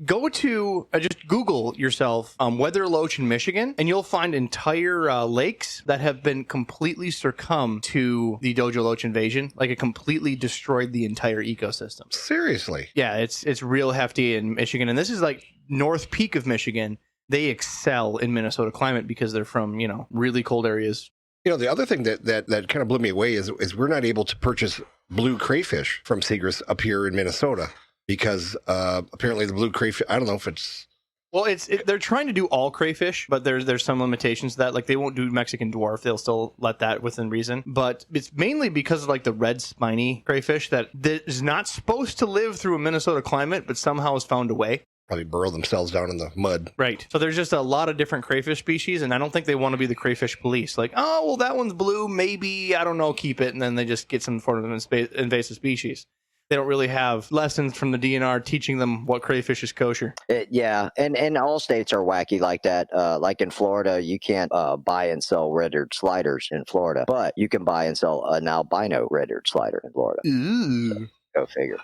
go to just Google yourself weather loach in Michigan, and you'll find entire lakes that have been completely succumbed to the dojo loach invasion. Like, it completely destroyed the entire ecosystem. Seriously? Yeah, it's real hefty in Michigan, and this is like North Peak of Michigan. They excel in Minnesota climate because they're from really cold areas. The other thing that kind of blew me away is we're not able to purchase blue crayfish from Seagrass up here in Minnesota because apparently the blue crayfish, I don't know if it's... Well, they're trying to do all crayfish, but there's some limitations to that. Like, they won't do Mexican dwarf. They'll still let that within reason. But it's mainly because of, like, the red spiny crayfish that is not supposed to live through a Minnesota climate, but somehow has found a way. Probably burrow themselves down in the mud. Right. So there's just a lot of different crayfish species, and I don't think they want to be the crayfish police. Like, oh, well, that one's blue, maybe, I don't know, keep it, and then they just get some sort of invasive species. They don't really have lessons from the DNR teaching them what crayfish is kosher. And all states are wacky like that. Like in Florida, you can't buy and sell red-eared sliders in Florida, but you can buy and sell an albino red-eared slider in Florida. Ooh. So, go figure.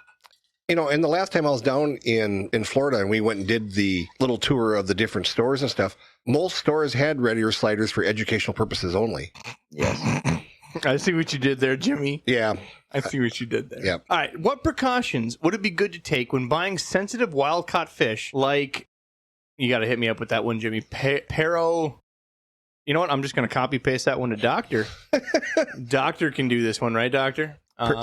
And the last time I was down in Florida and we went and did the little tour of the different stores and stuff, most stores had red ear sliders for educational purposes only. Yes. I see what you did there, Jimmy. Yeah. I see what you did there. Yeah. All right. What precautions would it be good to take when buying sensitive wild-caught fish like, you got to hit me up with that one, Jimmy, Pero... You know what? I'm just going to copy-paste that one to Doctor. Doctor can do this one, right, Doctor?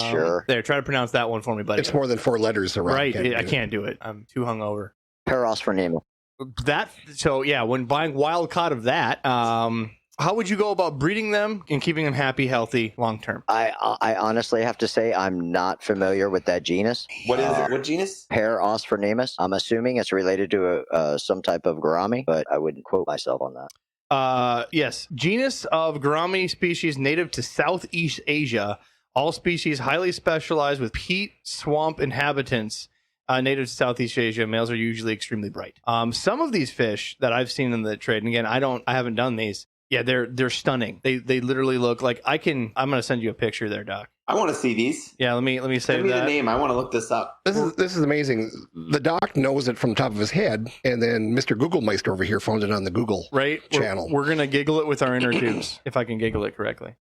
Sure. There, try to pronounce that one for me, buddy. It's more than 4 letters around. Right, I can't do it. I'm too hungover. Peros for Nemo. When buying wild caught of that, how would you go about breeding them and keeping them happy, healthy, long term? I honestly have to say I'm not familiar with that genus. What is it? What genus? Peros for Nemus. I'm assuming it's related to some type of gourami, but I wouldn't quote myself on that. Yes, genus of gourami species native to Southeast Asia. All species highly specialized with peat swamp inhabitants. Native to Southeast Asia, males are usually extremely bright. Some of these fish that I've seen in the trade, and again, I haven't done these. Yeah, they're stunning. They literally look like I'm gonna send you a picture there, Doc. I want to see these. Yeah, let me say that. Send me the name. I want to look this up. This is amazing. The doc knows it from the top of his head, and then Mr. Google Meister over here found it on the Google channel. We're gonna giggle it with our inner tubes, if I can giggle it correctly.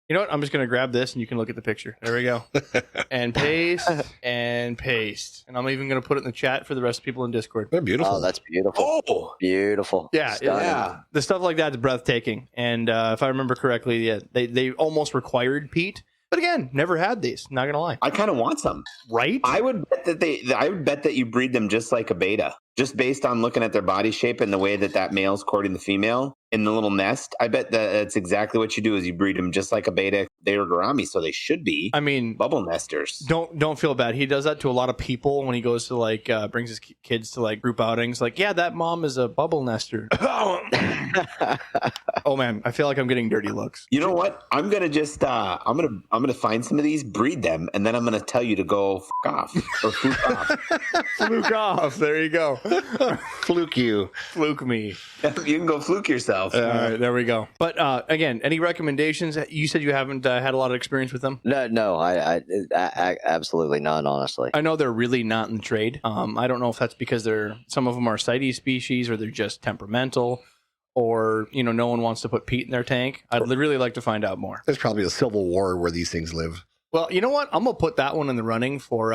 You know what? I'm just going to grab this and you can look at the picture. There we go. And paste and paste. And I'm even going to put it in the chat for the rest of the people in Discord. They're beautiful. Oh, that's beautiful. Oh, beautiful. Yeah. The stuff like that is breathtaking. And if I remember correctly, yeah, they almost required peat. But again, never had these. Not going to lie. I kind of want some. Right? I would bet that you breed them just like a beta. Just based on looking at their body shape and the way that male's courting the female. in the little nest. I bet that's exactly what you do is you breed them just like a beta. They're gourami, so they should be. I mean, bubble nesters. Don't feel bad. He does that to a lot of people when he goes to like brings his kids to like group outings. Like, yeah, that mom is a bubble nester. Oh man, I feel like I'm getting dirty looks. You know what? I'm gonna just I'm gonna find some of these, breed them, and then I'm gonna tell you to go f off or fluke off. Fluke off. There you go. Fluke you. Fluke me. You can go fluke yourself. All right, there we go. But again, any recommendations? You said you haven't had a lot of experience with them. No, I absolutely none. Honestly, I know they're really not in the trade. I don't know if that's because some of them are CITES species or they're just temperamental, or no one wants to put peat in their tank. I'd really like to find out more. There's probably a civil war where these things live. Well, you know what? I'm gonna put that one in the running for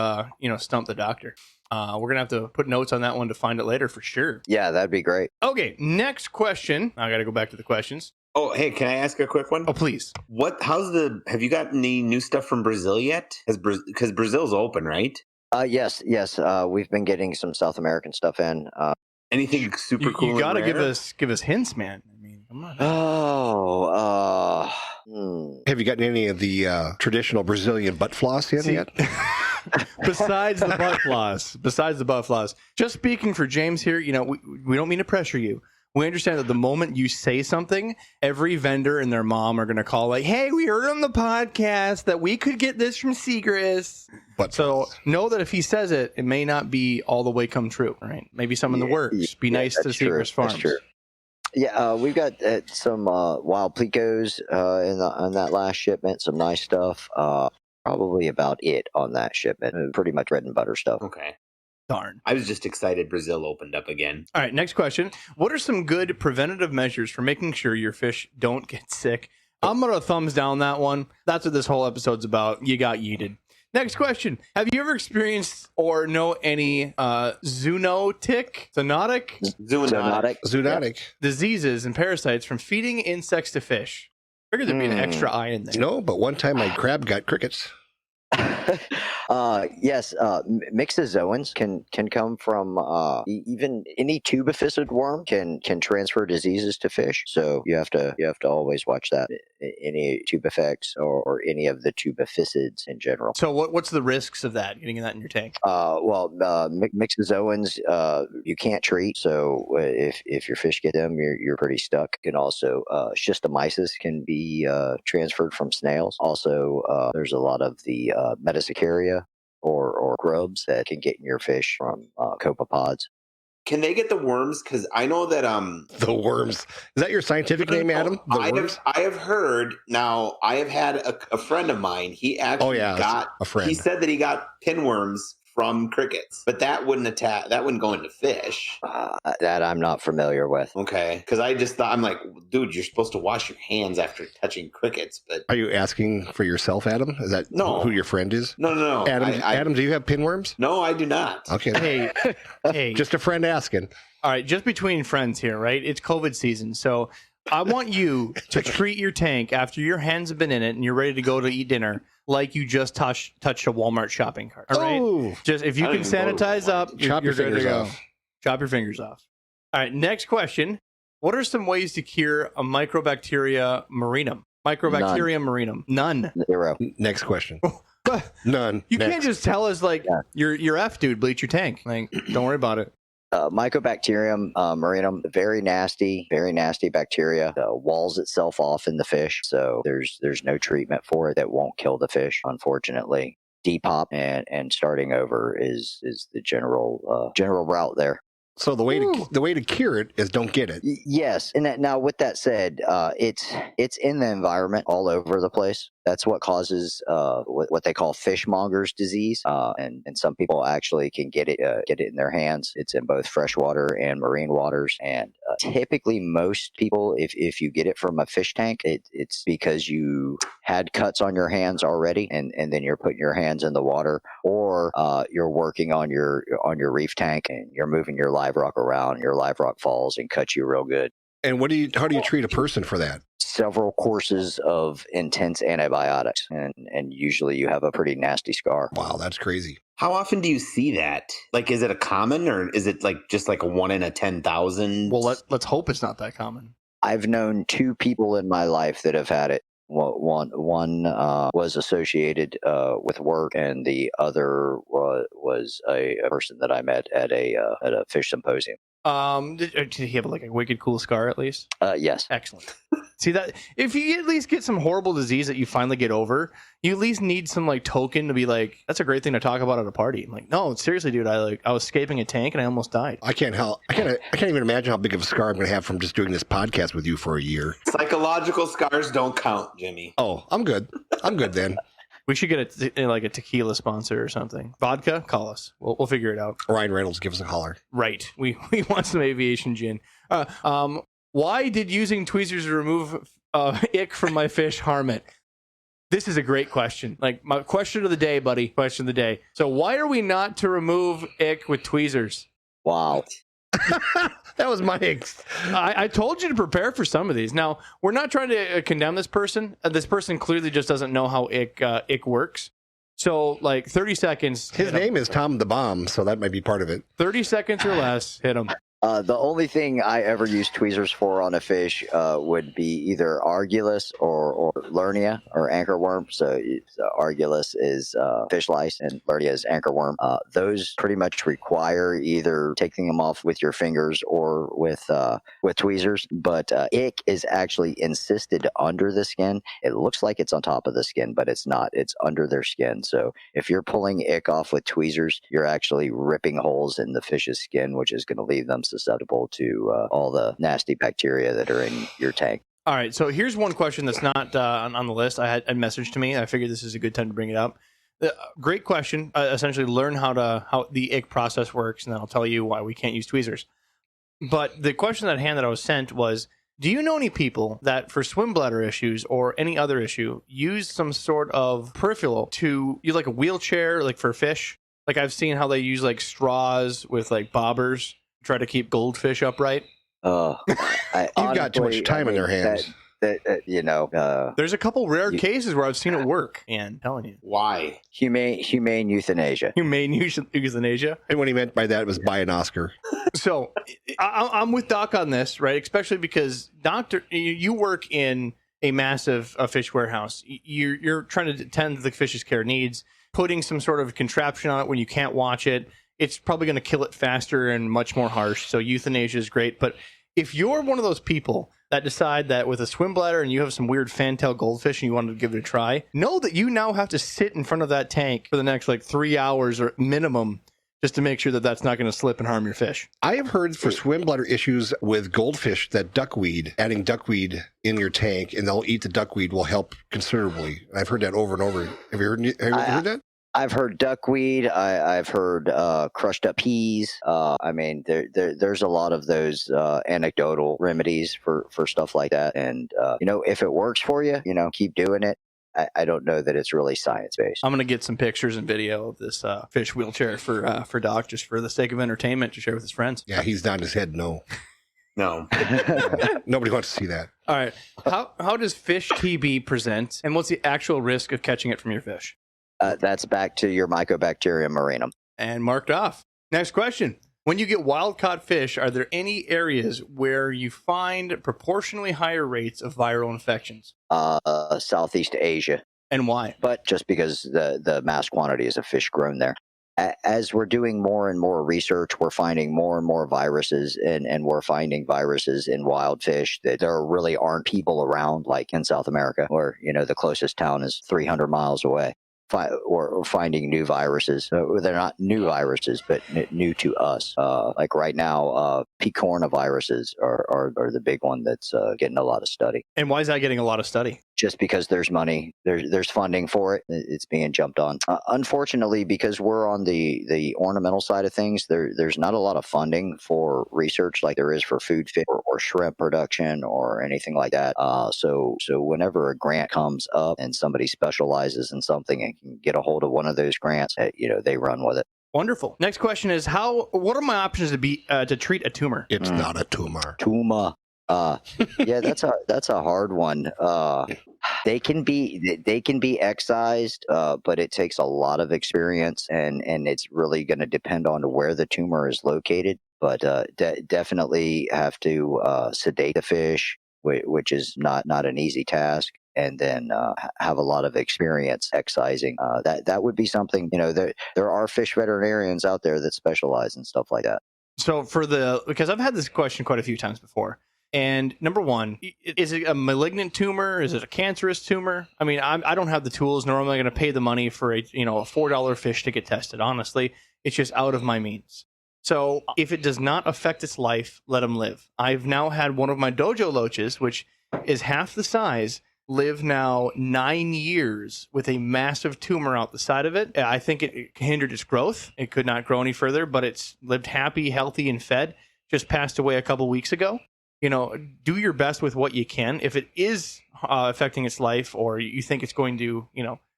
Stump the Doctor. We're gonna have to put notes on that one to find it later for sure. Yeah, that'd be great. Okay, next question. I got to go back to the questions. Oh, hey, can I ask a quick one? Oh, please. Have you got any new stuff from Brazil yet? Because Brazil's open, right? Yes. We've been getting some South American stuff in. Anything super cool? You got to and rare? give us hints, man. I mean, come on. Have you gotten any of the traditional Brazilian butt floss yet? Besides the butt floss. Just speaking for James here, we don't mean to pressure you. We understand that the moment you say something, every vendor and their mom are going to call like, hey, we heard on the podcast that we could get this from Seagrass. So know that if he says it, it may not be all the way come true, right? Maybe some in the works. Be nice to Seagrass Farms. That's true. Yeah, we've got some wild plecos on that last shipment, some nice stuff. Probably about it on that shipment. Pretty much bread and butter stuff. Okay. Darn. I was just excited Brazil opened up again. All right, next question. What are some good preventative measures for making sure your fish don't get sick? I'm going to thumbs down that one. That's what this whole episode's about. You got yeeted. Next question. Have you ever experienced or know any zoonotic diseases and parasites from feeding insects to fish? I figured there'd be an extra eye in there. No, but one time my crab got crickets. Yes, myxozoans can come from even any tubificid worm can transfer diseases to fish. So you have to always watch that. Any tubifex or any of the tubificids in general. So what's the risks of that, getting that in your tank? Myxozoans you can't treat. So if your fish get them, you're pretty stuck. And also schistosomyces can be transferred from snails. Also, there's a lot of the metasicaria or grubs that can get in your fish from copepods. Can they get the worms? Because I know that the worms. Is that your scientific name, Adam? I have heard. Now I have had a friend of mine. He actually got a friend. He said that he got pinworms from crickets, but that wouldn't go into fish. That I'm not familiar with. Okay, because I just thought, I'm like, dude, you're supposed to wash your hands after touching crickets. But are you asking for yourself, Adam? Is that who your friend is? No. Adam, do you have pinworms? No, I do not. Okay. Hey, just a friend asking. All right, just between friends here, right? It's COVID season, so I want you to treat your tank after your hands have been in it and you're ready to go to eat dinner like you just touched a Walmart shopping cart. All right, just if you can sanitize up, chop your fingers off. Chop your fingers off. All right, next question. What are some ways to cure a Microbacteria marinum? None. Zero. Next question. None. You can't just tell us like you're F dude, bleach your tank. Like, don't worry about it. Mycobacterium marinum, very nasty bacteria. Walls itself off in the fish, so there's no treatment for it that won't kill the fish, unfortunately. Depop and starting over is the general route there. So the way to cure it is don't get it. Yes, and now with that said, it's in the environment all over the place. That's what causes what they call fishmonger's disease, and some people actually can get it in their hands. It's in both freshwater and marine waters, and typically most people, if you get it from a fish tank, it's because you had cuts on your hands already, and then you're putting your hands in the water, or you're working on your reef tank and you're moving your live rock around, and your live rock falls and cuts you real good. And how do you treat a person for that? Several courses of intense antibiotics, and usually you have a pretty nasty scar. Wow, that's crazy. How often do you see that? Like, is it a common, or is it like just like a 1 in a 10,000? Well, let's hope it's not that common. I've known 2 people in my life that have had it. One was associated with work, and the other was a person that I met at a fish symposium. Did he have like a wicked cool scar at least? Yes. Excellent. See that if you at least get some horrible disease that you finally get over, you at least need some like token to be like, that's a great thing to talk about at a party. I'm like, no, seriously, dude, I was escaping a tank and I almost died. I can't even imagine how big of a scar I'm going to have from just doing this podcast with you for a year. Psychological scars don't count, Jimmy. Oh, I'm good. I'm good then. We should get a tequila sponsor or something. Vodka, call us. We'll figure it out. Ryan Reynolds, give us a holler. Right. We want some aviation gin. Why did using tweezers remove ick from my fish harm it? This is a great question. Like my question of the day, buddy. Question of the day. So why are we not to remove ick with tweezers? Wow. That was my I told you to prepare for some of these. Now, we're not trying to condemn this person. This person clearly just doesn't know how ick works. So, like 30 seconds. His name is Tom the Bomb, so that might be part of it. 30 seconds or less, hit him. The only thing I ever use tweezers for on a fish would be either Argulus or Lernia or anchorworm. So Argulus is fish lice and Lernia is anchorworm. Those pretty much require either taking them off with your fingers or with tweezers. But ick is actually encysted under the skin. It looks like it's on top of the skin, but it's not. It's under their skin. So if you're pulling ick off with tweezers, you're actually ripping holes in the fish's skin, which is going to leave them susceptible to all the nasty bacteria that are in your tank. All right, so here's one question that's not on the list. I had a message to me. I figured this is a good time to bring it up. Great question. Essentially, learn how the ick process works, and then I'll tell you why we can't use tweezers. But the question at hand that I was sent was, do you know any people that for swim bladder issues or any other issue use some sort of peripheral to use like a wheelchair, like for fish? Like I've seen how they use like straws with like bobbers. Try to keep goldfish upright. You've got too much time in their hands. There's a couple rare cases where I've seen it work. And I'm telling you, why humane euthanasia? Humane euthanasia. And what he meant by that was buy an Oscar. So I'm with Doc on this, right? Especially because Doctor, you work in a massive fish warehouse. You're trying to tend to the fish's care needs, putting some sort of contraption on it when you can't watch it. It's probably going to kill it faster and much more harsh. So euthanasia is great. But if you're one of those people that decide that with a swim bladder and you have some weird fantail goldfish and you want to give it a try, know that you now have to sit in front of that tank for the next like 3 hours or minimum just to make sure that that's not going to slip and harm your fish. I have heard for swim bladder issues with goldfish that adding duckweed in your tank and they'll eat the duckweed will help considerably. I've heard that over and over. Have you heard that? I've heard duckweed. I've heard crushed up peas. I mean, there's a lot of those anecdotal remedies for stuff like that. And, if it works for you, keep doing it. I don't know that it's really science-based. I'm going to get some pictures and video of this fish wheelchair for Doc, just for the sake of entertainment to share with his friends. Yeah, he's nodding his head no. No. Nobody wants to see that. All right. How does fish TB present, and what's the actual risk of catching it from your fish? That's back to your Mycobacterium marinum. And marked off. Next question. When you get wild-caught fish, are there any areas where you find proportionally higher rates of viral infections? Southeast Asia. And why? But just because the mass quantities of fish grown there. As we're doing more and more research, we're finding more and more viruses, and we're finding viruses in wild fish that there really aren't people around, like in South America, where, the closest town is 300 miles away. Or finding new viruses. They're not new viruses, but new to us. Like right now, picornaviruses are the big one that's getting a lot of study. And why is that getting a lot of study? Just because there's money, there's funding for it. It's being jumped on. Unfortunately, because we're on the ornamental side of things, there's not a lot of funding for research like there is for food fish or shrimp production or anything like that. So whenever a grant comes up and somebody specializes in something and can get a hold of one of those grants, they run with it. Wonderful. Next question is what are my options to treat a tumor? It's not a tumor. Tumor. Yeah, that's a hard one. They can be excised, but it takes a lot of experience, and it's really going to depend on where the tumor is located. But definitely have to sedate the fish which is not an easy task. And then have a lot of experience excising. That would be something. There are fish veterinarians out there that specialize in stuff like that. So because I've had this question quite a few times before. And number one, is it a malignant tumor? Is it a cancerous tumor? I mean, I don't have the tools, nor am I going to pay the money for a $4 fish to get tested. Honestly, it's just out of my means. So if it does not affect its life, let them live. I've now had one of my dojo loaches, which is half the size, live now 9 years with a massive tumor out the side of it. I think it hindered its growth. It could not grow any further, but it's lived happy, healthy, and fed. Just passed away a couple weeks ago. Do your best with what you can. If it is affecting its life, or you think it's going to,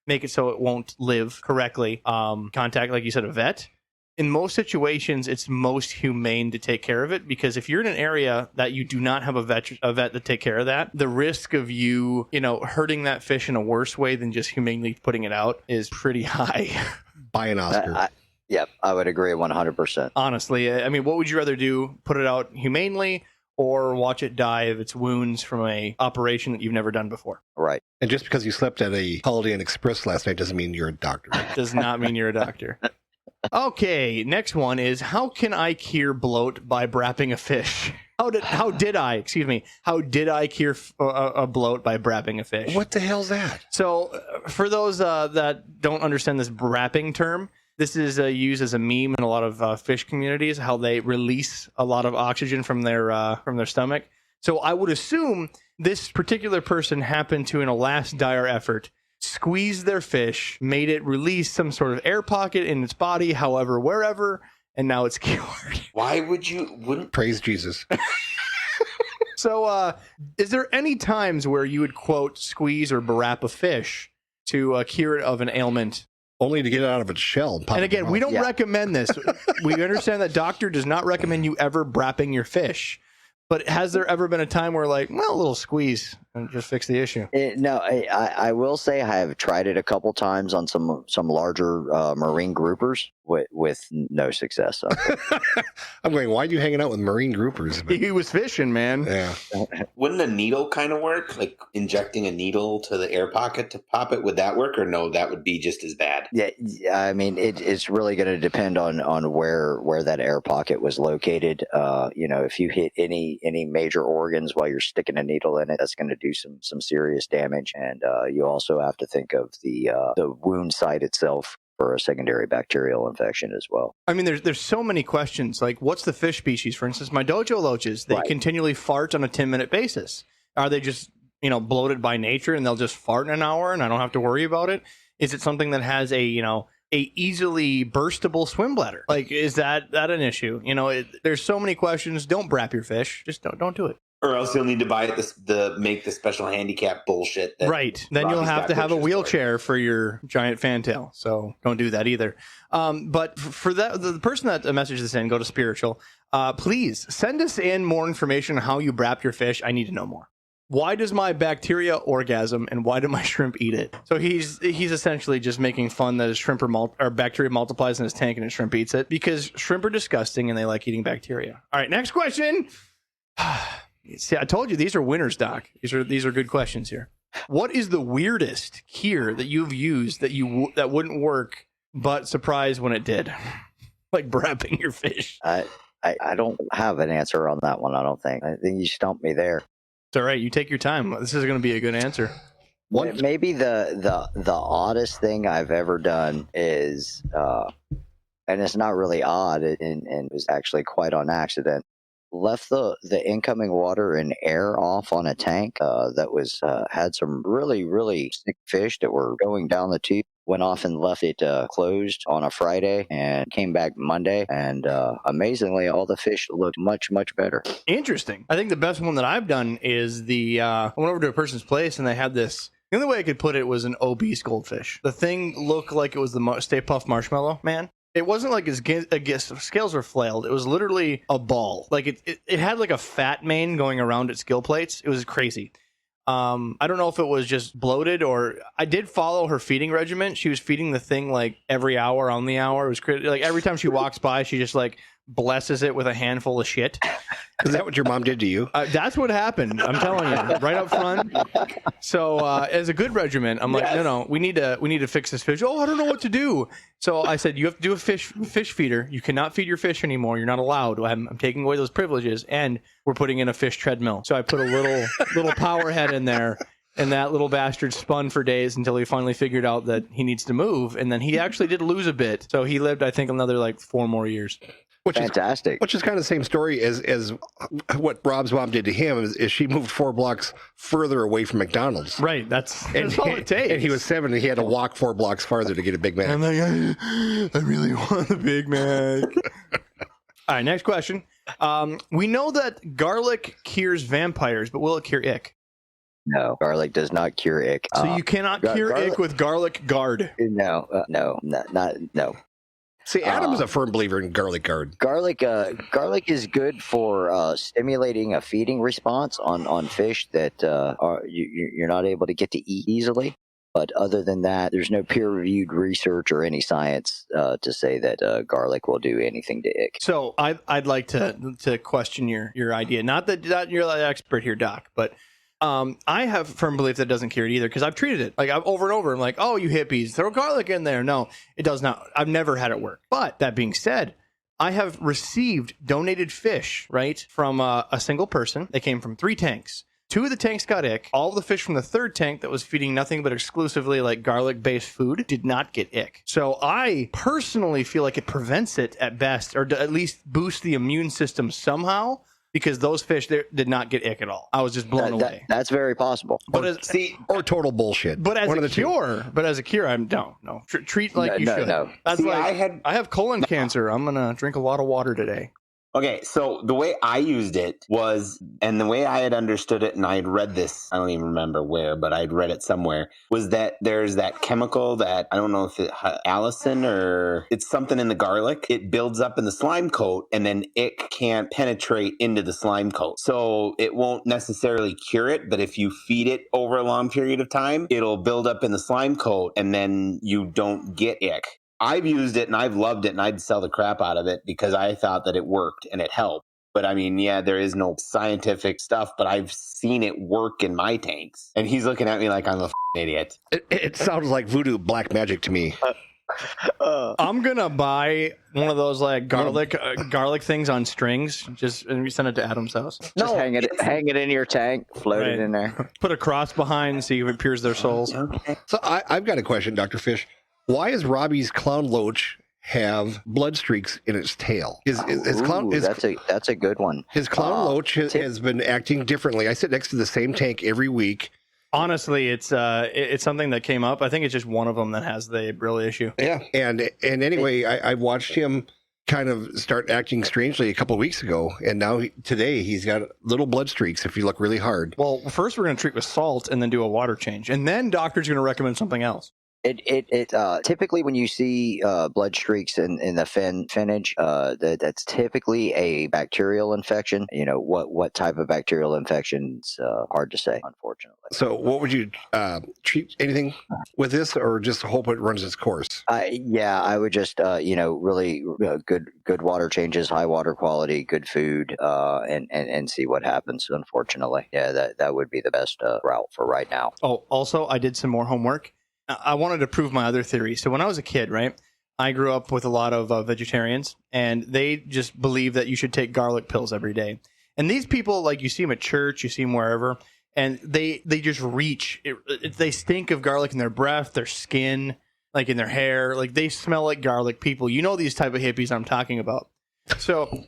make it so it won't live correctly, contact, like you said, a vet. In most situations, it's most humane to take care of it, because if you're in an area that you do not have a vet to take care of that, the risk of you, hurting that fish in a worse way than just humanely putting it out is pretty high. Buy an Oscar. Yep, I would agree 100%. Honestly, I mean, what would you rather do? Put it out humanely, or watch it die of its wounds from a operation that you've never done before? Right. And just because you slept at a Holiday Inn Express last night doesn't mean you're a doctor. Does not mean you're a doctor. Okay, next one is, how can I cure bloat by brapping a fish? How did I cure a bloat by brapping a fish? What the hell's that? So for those that don't understand this brapping term, this is used as a meme in a lot of fish communities, how they release a lot of oxygen from their stomach. So I would assume this particular person happened to, in a last dire effort, squeeze their fish, made it release some sort of air pocket in its body, however, wherever, and now it's cured. Why wouldn't Praise Jesus. So is there any times where you would, quote, squeeze or barap a fish to cure it of an ailment? Only to get it out of its shell. And again, we don't recommend this. We understand that doctor does not recommend you ever brapping your fish. But has there ever been a time where, like, well, a little squeeze and just fix the issue? No, I will say I have tried it a couple times on some larger marine groupers with no success. I'm going, why are you hanging out with marine groupers? But, he was fishing, man. yeah. Wouldn't a needle kind of work? Like injecting a needle to the air pocket to pop it? Would that work, or no? That would be just as bad. Yeah, I mean, it's really going to depend on where that air pocket was located. If you hit any major organs while you're sticking a needle in it, that's going to do some serious damage. And you also have to think of the wound site itself for a secondary bacterial infection as well. I mean, there's so many questions. Like, what's the fish species? For instance, my dojo loaches, they continually fart on a 10-minute basis. Are they just, bloated by nature and they'll just fart in an hour and I don't have to worry about it? Is it something that has a easily burstable swim bladder? Like, is that an issue? There's so many questions. Don't brap your fish. Just don't do it. Or else you'll need to buy make the special handicap bullshit. Right. Then you'll have to have a wheelchair for your giant fantail. So don't do that either. But for that, the person that messaged this in, go to Spiritual. Please send us in more information on how you brap your fish. I need to know more. Why does my bacteria orgasm, and why do my shrimp eat it? So he's essentially just making fun that his bacteria multiplies in his tank and his shrimp eats it, because shrimp are disgusting and they like eating bacteria. All right, next question. See, I told you these are winners, Doc. These are good questions here. What is the weirdest cure that you've used that wouldn't work, but surprised when it did? Like brapping your fish. I don't have an answer on that one. I don't think. I think you stumped me there. It's all right. You take your time. This is going to be a good answer. Maybe the oddest thing I've ever done is, and it's not really odd, and it was actually quite on accident. Left the incoming water and air off on a tank that was had some really sick fish that were going down the tube. Went off and left it closed on a Friday and came back Monday. And amazingly, all the fish looked much better. Interesting. I think the best one that I've done is I went over to a person's place and they had this. The only way I could put it was an obese goldfish. The thing looked like it was the Stay Puft Marshmallow Man. It wasn't like his scales were flailed. It was literally a ball. Like it had like a fat mane going around its gill plates. It was crazy. I don't know if it was just bloated, or I did follow her feeding regimen. She was feeding the thing like every hour on the hour. It was crazy. Like every time she walks by, she just like blesses it with a handful of shit. Is that what your mom did to you? That's what happened. I'm telling you, right up front. So as a good regiment, I'm like, no, we need to fix this fish. Oh, I don't know what to do. So I said, you have to do a fish feeder. You cannot feed your fish anymore. You're not allowed. I'm taking away those privileges, and we're putting in a fish treadmill. So I put a little power head in there. And that little bastard spun for days until he finally figured out that he needs to move. And then he actually did lose a bit. So he lived, I think, another like 4 more years. Fantastic. Which is kind of the same story as what Rob's mom did to him is she moved 4 blocks further away from McDonald's. Right. That's all it takes. And he was 7 and he had to walk 4 blocks farther to get a Big Mac. I'm like, I really want the Big Mac. All right, next question. We know that garlic cures vampires, but will it cure ick? No, garlic does not cure ick. So you cannot cure ick with garlic guard. No. See, Adam's a firm believer in garlic guard. Garlic is good for stimulating a feeding response on fish that you're not able to get to eat easily. But other than that, there's no peer-reviewed research or any science to say that garlic will do anything to ick. So I'd like to question your idea. Not that you're the expert here, Doc, but I have firm belief that it doesn't cure it either because I've treated it like over and over. I'm like, oh, you hippies, throw garlic in there. No, it does not. I've never had it work. But that being said, I have received donated fish, right, from a single person. They came from 3 tanks. 2 of the tanks got ick. All of the fish from the 3rd tank that was feeding nothing but exclusively like garlic-based food did not get ick. So I personally feel like it prevents it at best, or at least boosts the immune system somehow. Because those fish did not get ick at all. I was just blown away. That's very possible. But or total bullshit. But as a cure, I'm no. Treat like you should. No. That's like I have colon cancer. I'm gonna drink a lot of water today. Okay, so the way I used it was, and the way I had understood it, and I had read this, I don't even remember where, but I'd read it somewhere, was that there's that chemical that, I don't know if it's allicin or it's something in the garlic. It builds up in the slime coat, and then it can't penetrate into the slime coat. So it won't necessarily cure it, but if you feed it over a long period of time, it'll build up in the slime coat, and then you don't get ick. I've used it and I've loved it and I'd sell the crap out of it because I thought that it worked and it helped. But I mean, yeah, there is no scientific stuff, but I've seen it work in my tanks. And he's looking at me like I'm a idiot. It sounds like voodoo black magic to me. I'm gonna buy one of those like garlic things on strings. And we send it to Adam's house. Just hang it in your tank, float it in there. Put a cross behind, see if it pierces their souls. Okay. So I've got a question, Dr. Fish. Why does Robbie's clown loach have blood streaks in its tail? That's a good one. His clown loach has been acting differently. I sit next to the same tank every week. Honestly, it's something that came up. I think it's just one of them that has the real issue. Yeah, and anyway, I watched him kind of start acting strangely a couple of weeks ago, and now today he's got little blood streaks if you look really hard. Well, first we're going to treat with salt and then do a water change, and then doctor's going to recommend something else. It typically when you see blood streaks in the finnage, that's typically a bacterial infection. You know what type of bacterial infection's hard to say, unfortunately. So, what would you treat anything with this, or just hope it runs its course? I would just really good water changes, high water quality, good food, and see what happens. Unfortunately, that would be the best route for right now. Oh, also, I did some more homework. I wanted to prove my other theory. So when I was a kid, right, I grew up with a lot of vegetarians, and they just believe that you should take garlic pills every day. And these people, like you see them at church, you see them wherever, and they just reach. They stink of garlic in their breath, their skin, like in their hair. Like they smell like garlic people. You know these type of hippies I'm talking about. So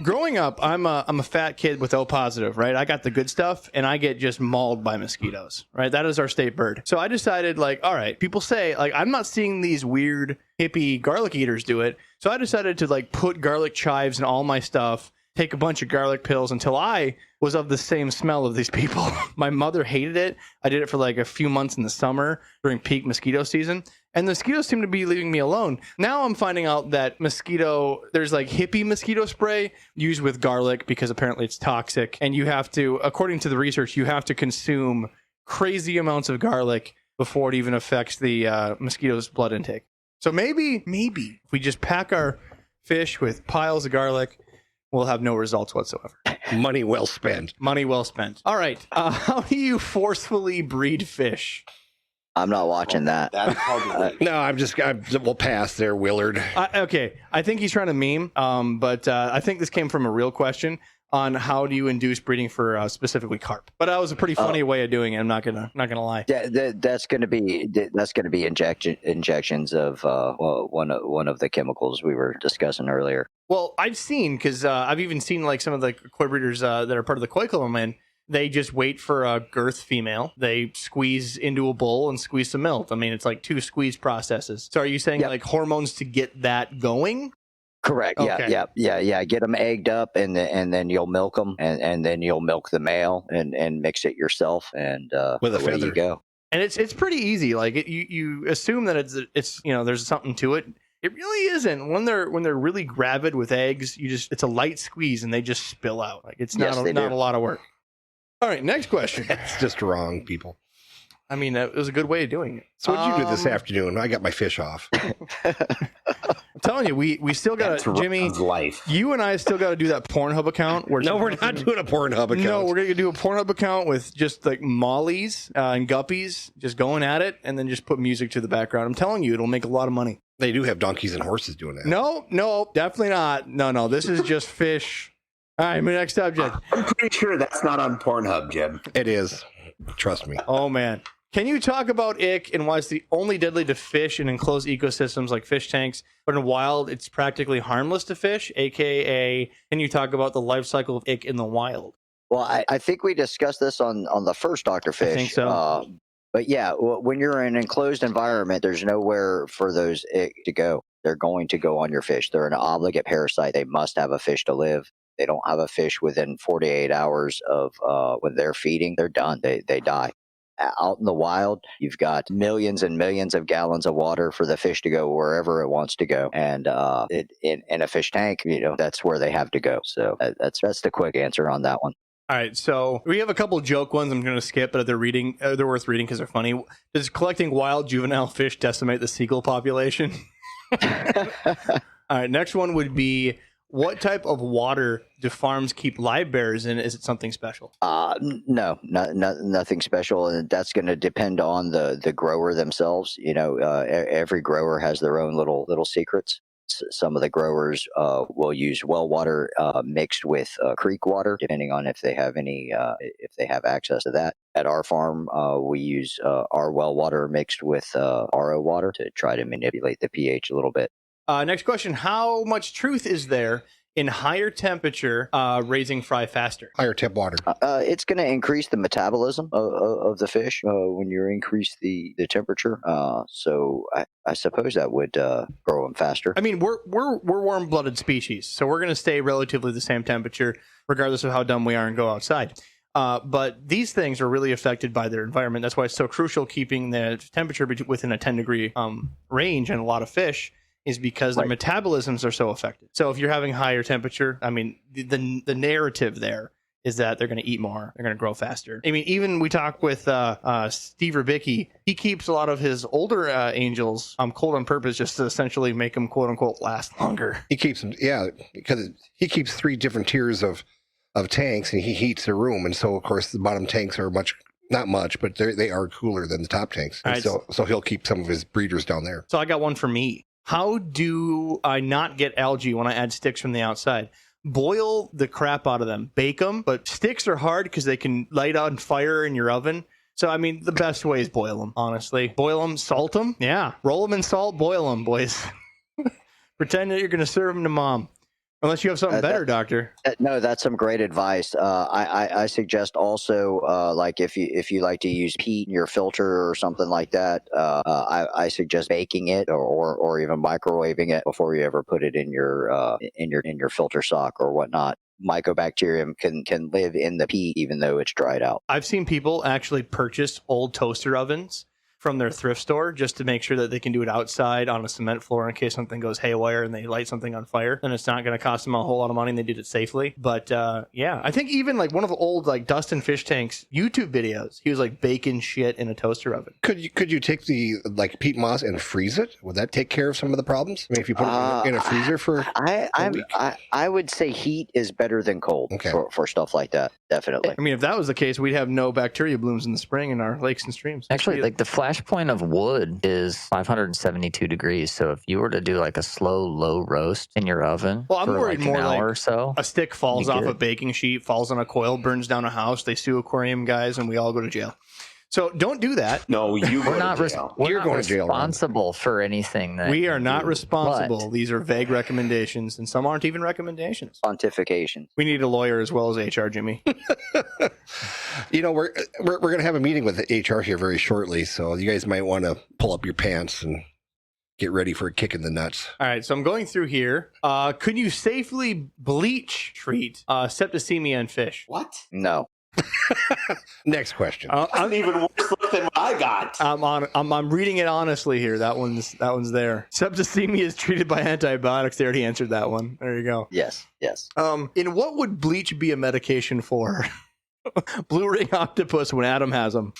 growing up, I'm a fat kid with O positive, right? I got the good stuff and I get just mauled by mosquitoes, right? That is our state bird. So I decided like, all right, people say like, I'm not seeing these weird hippie garlic eaters do it. So I decided to like put garlic chives in all my stuff, take a bunch of garlic pills until I was of the same smell of these people. My mother hated it. I did it for like a few months in the summer during peak mosquito season. And the mosquitoes seem to be leaving me alone. Now I'm finding out that there's like hippie mosquito spray used with garlic because apparently it's toxic. And you have to, according to the research, you have to consume crazy amounts of garlic before it even affects the mosquito's blood intake. So maybe if we just pack our fish with piles of garlic will have no results whatsoever. Money well spent. Money well spent. All right. How do you forcefully breed fish? I'm not watching that. That's probably No, we'll pass there, Willard. Okay. I think he's trying to meme, but I think this came from a real question on how do you induce breeding for specifically carp. But that was a pretty funny way of doing it. I'm not gonna lie. That's going to be injections of one of the chemicals we were discussing earlier. Well, I've seen, because I've even seen like some of the koi breeders that are part of the Koi Club I'm in. They just wait for a girth female. They squeeze into a bowl and squeeze some milk. I mean, it's like 2 squeeze processes. So are you saying like hormones to get that going? Correct. Okay. Yeah. Get them egged up, and then you'll milk them, and then you'll milk the male and mix it yourself, and With a away feather. you go. And it's pretty easy. Like you assume that it's there's something to it. It really isn't. When they're really gravid with eggs, it's a light squeeze and they just spill out. Like it's not a lot of work. All right, next question. That's just wrong, people. I mean, that was a good way of doing it. So what'd you do this afternoon? I got my fish off. I'm telling you, we still got to, Jimmy, life. You and I still got to do that Pornhub account. No, we're not doing a Pornhub account. No, we're going to do a Pornhub account with just like mollies and guppies just going at it, and then just put music to the background. I'm telling you, it'll make a lot of money. They do have donkeys and horses doing that. No, definitely not. No, this is just fish. All right, my next subject. I'm pretty sure that's not on Pornhub, Jim. It is. Trust me. Oh, man. Can you talk about ick and why it's the only deadly to fish in enclosed ecosystems like fish tanks, but in wild, it's practically harmless to fish? AKA, can you talk about the life cycle of ick in the wild? Well, I think we discussed this on the first Dr. Fish. I think so. But yeah, when you're in an enclosed environment, there's nowhere for those ick to go. They're going to go on your fish. They're an obligate parasite. They must have a fish to live. They don't have a fish within 48 hours of when they're feeding, they're done. They die. Out in the wild, you've got millions and millions of gallons of water for the fish to go wherever it wants to go. And in a fish tank, that's where they have to go. So that's the quick answer on that one. All right, so we have a couple joke ones I'm going to skip, but they're worth reading because they're funny. Does collecting wild juvenile fish decimate the seagull population? All right, next one would be, what type of water do farms keep live bears in? Is it something special? No, nothing special, and that's going to depend on the grower themselves. Every grower has their own little secrets. Some of the growers will use well water mixed with creek water, depending on if they have if they have access to that. At our farm, we use our well water mixed with RO water to try to manipulate the pH a little bit. Next question. How much truth is there in higher temperature raising fry faster? Higher temp water. It's going to increase the metabolism of the fish when you increase the temperature. So I suppose that would grow them faster. I mean, we're warm-blooded species, so we're going to stay relatively the same temperature regardless of how dumb we are and go outside. But these things are really affected by their environment. That's why it's so crucial keeping the temperature within a 10-degree range in a lot of fish, is because their metabolisms are so affected. So if you're having higher temperature, I mean, the narrative there is that they're going to eat more, they're going to grow faster. I mean, even we talk with Steve Rubicki, he keeps a lot of his older angels cold on purpose just to essentially make them, quote unquote, last longer. He keeps them, because he keeps 3 different tiers of tanks, and he heats the room. And so, of course, the bottom tanks are not much, but they are cooler than the top tanks. Right. So he'll keep some of his breeders down there. So I got one for me. How do I not get algae when I add sticks from the outside? Boil the crap out of them. Bake them, but sticks are hard because they can light on fire in your oven. So, I mean, the best way is boil them, honestly. Boil them, salt them. Yeah, roll them in salt, boil them, boys. Pretend that you're going to serve them to mom. Unless you have something better, doctor. No, that's some great advice. I suggest also, like if you like to use peat in your filter or something like that, I suggest baking it or even microwaving it before you ever put it in your filter sock or whatnot. Mycobacterium can live in the peat even though it's dried out. I've seen people actually purchase old toaster ovens from their thrift store just to make sure that they can do it outside on a cement floor in case something goes haywire and they light something on fire. Then it's not going to cost them a whole lot of money and they did it safely. But yeah, I think even like one of the old like Dustin Fish Tank's YouTube videos, he was like baking shit in a toaster oven. Could you take the like peat moss and freeze it? Would that take care of some of the problems? I mean, if you put it in a freezer for a week? I would say heat is better than cold for stuff like that. Definitely. I mean, if that was the case, we'd have no bacteria blooms in the spring in our lakes and streams. Actually, like the flash point of wood is 572 degrees. So if you were to do like a slow, low roast in your oven well, I'm for worried like more an hour like or so, a stick falls off good. a baking sheet, falls on a coil, burns down a house. They sue aquarium guys, and we all go to jail. So don't do that. No, we're not going to jail, responsible for anything. That we are not responsible. But These are vague recommendations, and some aren't even recommendations. Pontification. We need a lawyer as well as HR, Jimmy. You know, we're going to have a meeting with the HR here very shortly, so you guys might want to pull up your pants and get ready for a kick in the nuts. All right, so I'm going through here. Could you safely bleach treat septicemia in fish? What? No. Next question. That's even worse than what I got. I'm reading it honestly here. That one's there. Septicemia is treated by antibiotics. They already answered that one. There you go. Yes. In what would bleach be a medication for? Blue ring octopus when Adam has them.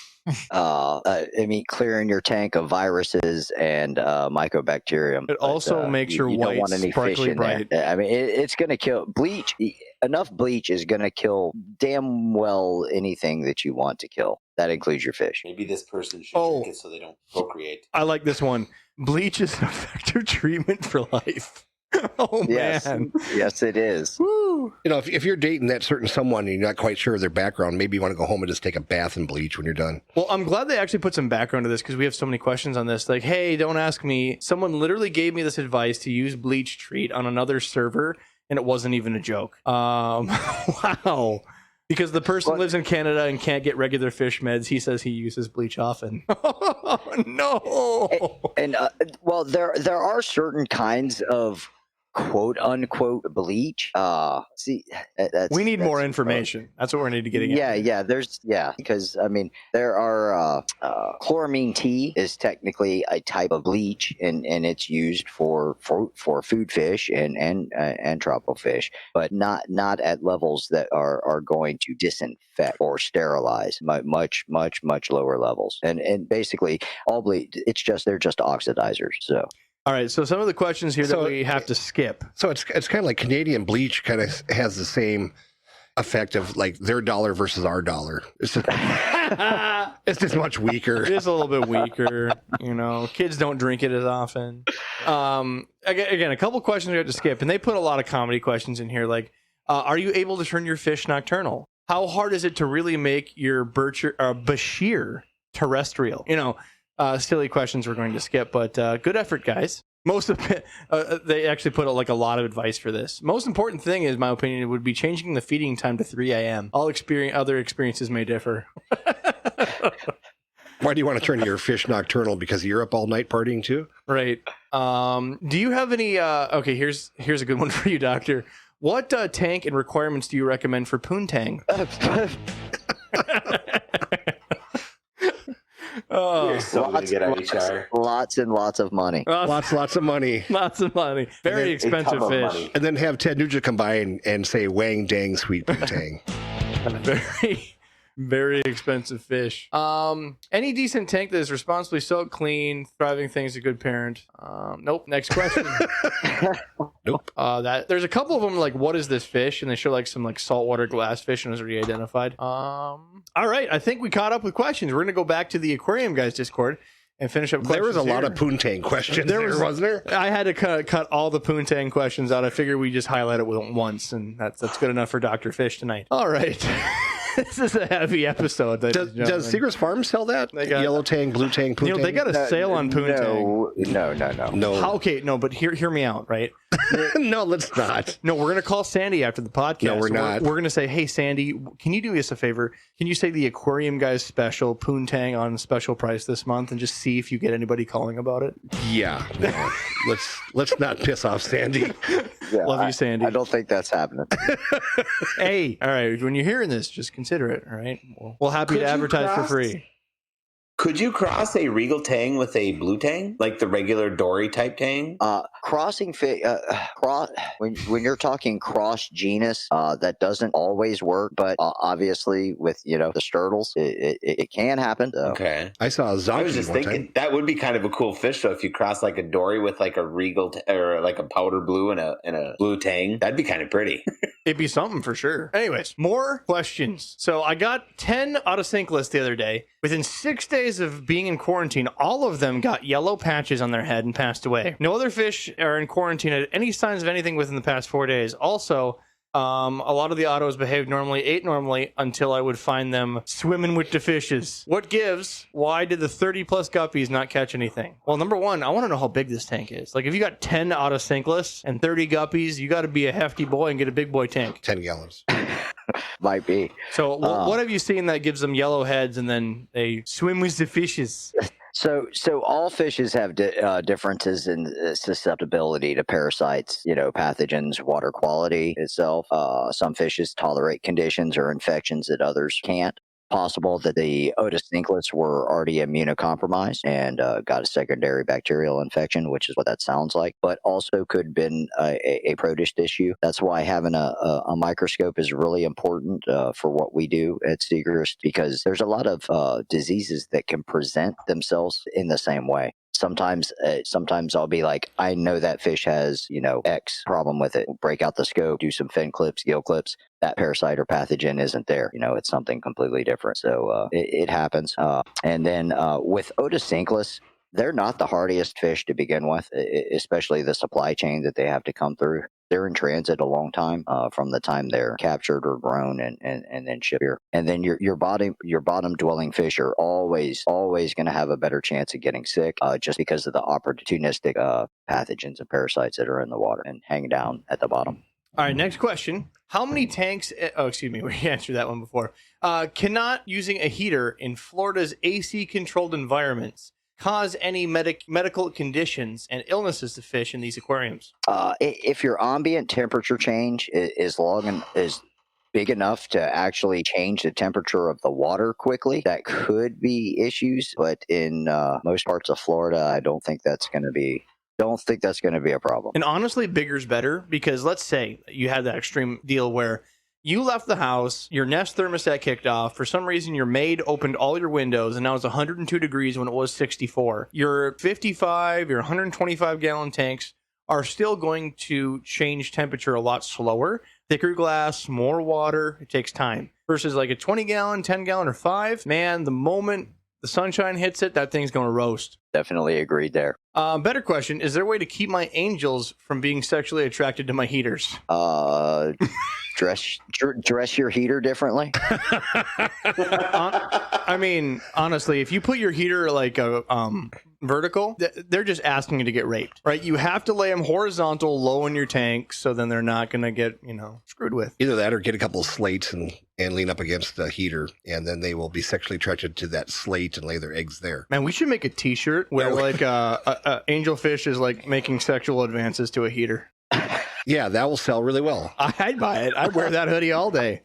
I mean, clearing your tank of viruses and mycobacterium. It also makes your you whites don't want any sparkly fish in bright. there. I mean, it's going to kill bleach. Enough bleach is going to kill damn well anything that you want to kill. That includes your fish. Maybe this person should drink it so they don't procreate. I like this one. Bleach is an effective treatment for life. Oh, man. Yes, it is. Woo. You know, if you're dating that certain someone and you're not quite sure of their background, maybe you want to go home and just take a bath in bleach when you're done. Well, I'm glad they actually put some background to this because we have so many questions on this. Like, hey, don't ask me. Someone literally gave me this advice to use bleach treat on another server, and it wasn't even a joke. Wow. Because the person lives in Canada and can't get regular fish meds. He says he uses bleach often. No. And well, there are certain kinds of quote unquote bleach. We need more information. That's what we're need to get at. Because I mean, there are chloramine T is technically a type of bleach, and it's used for food fish and tropical fish, but not at levels that are going to disinfect or sterilize. Much lower levels, and basically all bleach. They're just oxidizers. So. All right, so some of the questions here that we have to skip. So it's kind of like Canadian bleach kind of has the same effect of like their dollar versus our dollar. It's just much weaker. It is a little bit weaker. You know, kids don't drink it as often. Again, a couple questions we have to skip, and they put a lot of comedy questions in here. Like, are you able to turn your fish nocturnal? How hard is it to really make your Bashir terrestrial? You know. Silly questions we're going to skip, but good effort, guys. Most of it, they actually put like a lot of advice for this. Most important thing, is my opinion, would be changing the feeding time to 3 a.m. Other experiences may differ. Why do you want to turn your fish nocturnal? Because you're up all night partying too? Right. Do you have any? Okay, here's a good one for you, Doctor. What tank and requirements do you recommend for poontang? You're so going to get HR. Lots and lots of money. Lots of money. Lots of money. Very expensive fish. Money. And then have Ted Nugent come by and say, wang dang sweet poontang. Very expensive fish. Any decent tank that is responsibly soaked, clean, thriving things, a good parent. Nope. Next question. Nope. There's a couple of them like, what is this fish? And they show like some like saltwater glass fish and it's already identified. All right. I think we caught up with questions. We're gonna go back to the Aquarium Guys Discord and finish up questions. There was a lot here. of poontang questions wasn't there? I had to cut all the poontang questions out. I figured we just highlight it once, and that's good enough for Dr. Fish tonight. All right. This is a heavy episode. Does Seegers Farm sell that? Yellow tang, blue tang, poontang? You know, they got a sale on poontang. No. Okay, no, but hear me out, right? No, let's not. No, we're going to call Sandy after the podcast. No, we're not. We're going to say, hey, Sandy, can you do us a favor? Can you say the Aquarium Guys special poontang on special price this month and just see if you get anybody calling about it? Yeah. No. let's not piss off Sandy. Yeah, Love you, Sandy. I don't think that's happening. Hey, all right, when you're hearing this, just consider it, all right? We'll happy to advertise for free. Could you cross a regal tang with a blue tang, like the regular dory type tang? Crossing when you're talking cross genus, that doesn't always work, but obviously with the sturtles, it can happen. Okay. I saw a zombie I was just one thinking time. that would be kind of a cool fish though if you cross like a dory with like a regal or like a powder blue and a blue tang. That'd be kind of pretty. It'd be something for sure. Anyways, more questions. So I got 10 out of sink list the other day. Within 6 days of being in quarantine, all of them got yellow patches on their head and passed away. No other fish are in quarantine at any signs of anything within the past 4 days. Also, a lot of the ottos behaved normally, ate normally, until I would find them swimming with the fishes. What gives? Why did the 30 plus guppies not catch anything? Well, number one, I want to know how big this tank is. Like, if you got 10 out of sinkless and 30 guppies, you got to be a hefty boy and get a big boy tank. 10 gallons. Might be. So, what have you seen that gives them yellow heads and then they swim with the fishes? So all fishes have differences in susceptibility to parasites, pathogens, water quality itself. Some fishes tolerate conditions or infections that others can't. Possible that the Otis cinclus were already immunocompromised and got a secondary bacterial infection, which is what that sounds like, but also could have been a protist issue. That's why having a microscope is really important for what we do at Seagrist, because there's a lot of diseases that can present themselves in the same way. Sometimes I'll be like, I know that fish has, X problem with it. Break out the scope, do some fin clips, gill clips. That parasite or pathogen isn't there. It's something completely different. So it happens. And then with Otis cinclus, they're not the hardiest fish to begin with, especially the supply chain that they have to come through. They're in transit a long time from the time they're captured or grown and then shipped here. And then your bottom dwelling fish are always going to have a better chance of getting sick just because of the opportunistic pathogens and parasites that are in the water and hang down at the bottom. All right, next question. How many tanks, we answered that one before, cannot using a heater in Florida's AC controlled environments cause any medical conditions and illnesses to fish in these aquariums? If your ambient temperature change is big enough to actually change the temperature of the water quickly, that could be issues. But in most parts of Florida, I don't think that's going to be a problem. And honestly, bigger's better, because let's say you had that extreme deal where you left the house, your Nest thermostat kicked off. For some reason, your maid opened all your windows, and now it's 102 degrees when it was 64. Your 55, your 125 gallon tanks are still going to change temperature a lot slower. Thicker glass, more water, it takes time. Versus like a 20 gallon, 10 gallon, or 5, man, the moment the sunshine hits it, that thing's going to roast. Definitely agreed there. Better question, is there a way to keep my angels from being sexually attracted to my heaters? Dress your heater differently. I mean, honestly, if you put your heater like a vertical, they're just asking you to get raped, right? You have to lay them horizontal, low in your tank, so then they're not going to get, screwed with. Either that or get a couple of slates and lean up against the heater, and then they will be sexually attracted to that slate and lay their eggs there. Man, we should make a t-shirt where like a angelfish is like making sexual advances to a heater. Yeah, that will sell really well. I'd buy it. I'd wear that hoodie all day.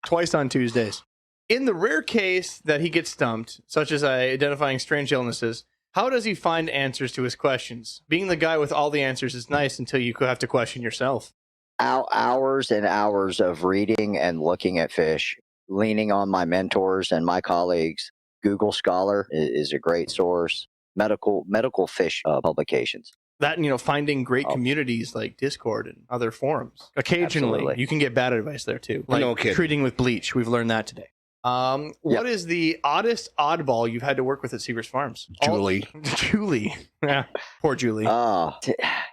Twice on Tuesdays. In the rare case that he gets stumped, such as identifying strange illnesses, how does he find answers to his questions? Being the guy with all the answers is nice until you have to question yourself. Hours and hours of reading and looking at fish, leaning on my mentors and my colleagues. Google Scholar is a great source. Medical fish publications. That, finding great communities like Discord and other forums. Occasionally, Absolutely. You can get bad advice there too. Like No kidding. treating with bleach. We've learned that today. What is the oddest oddball you've had to work with at Seagrist Farms? Julie. Julie. Yeah, poor Julie. I'll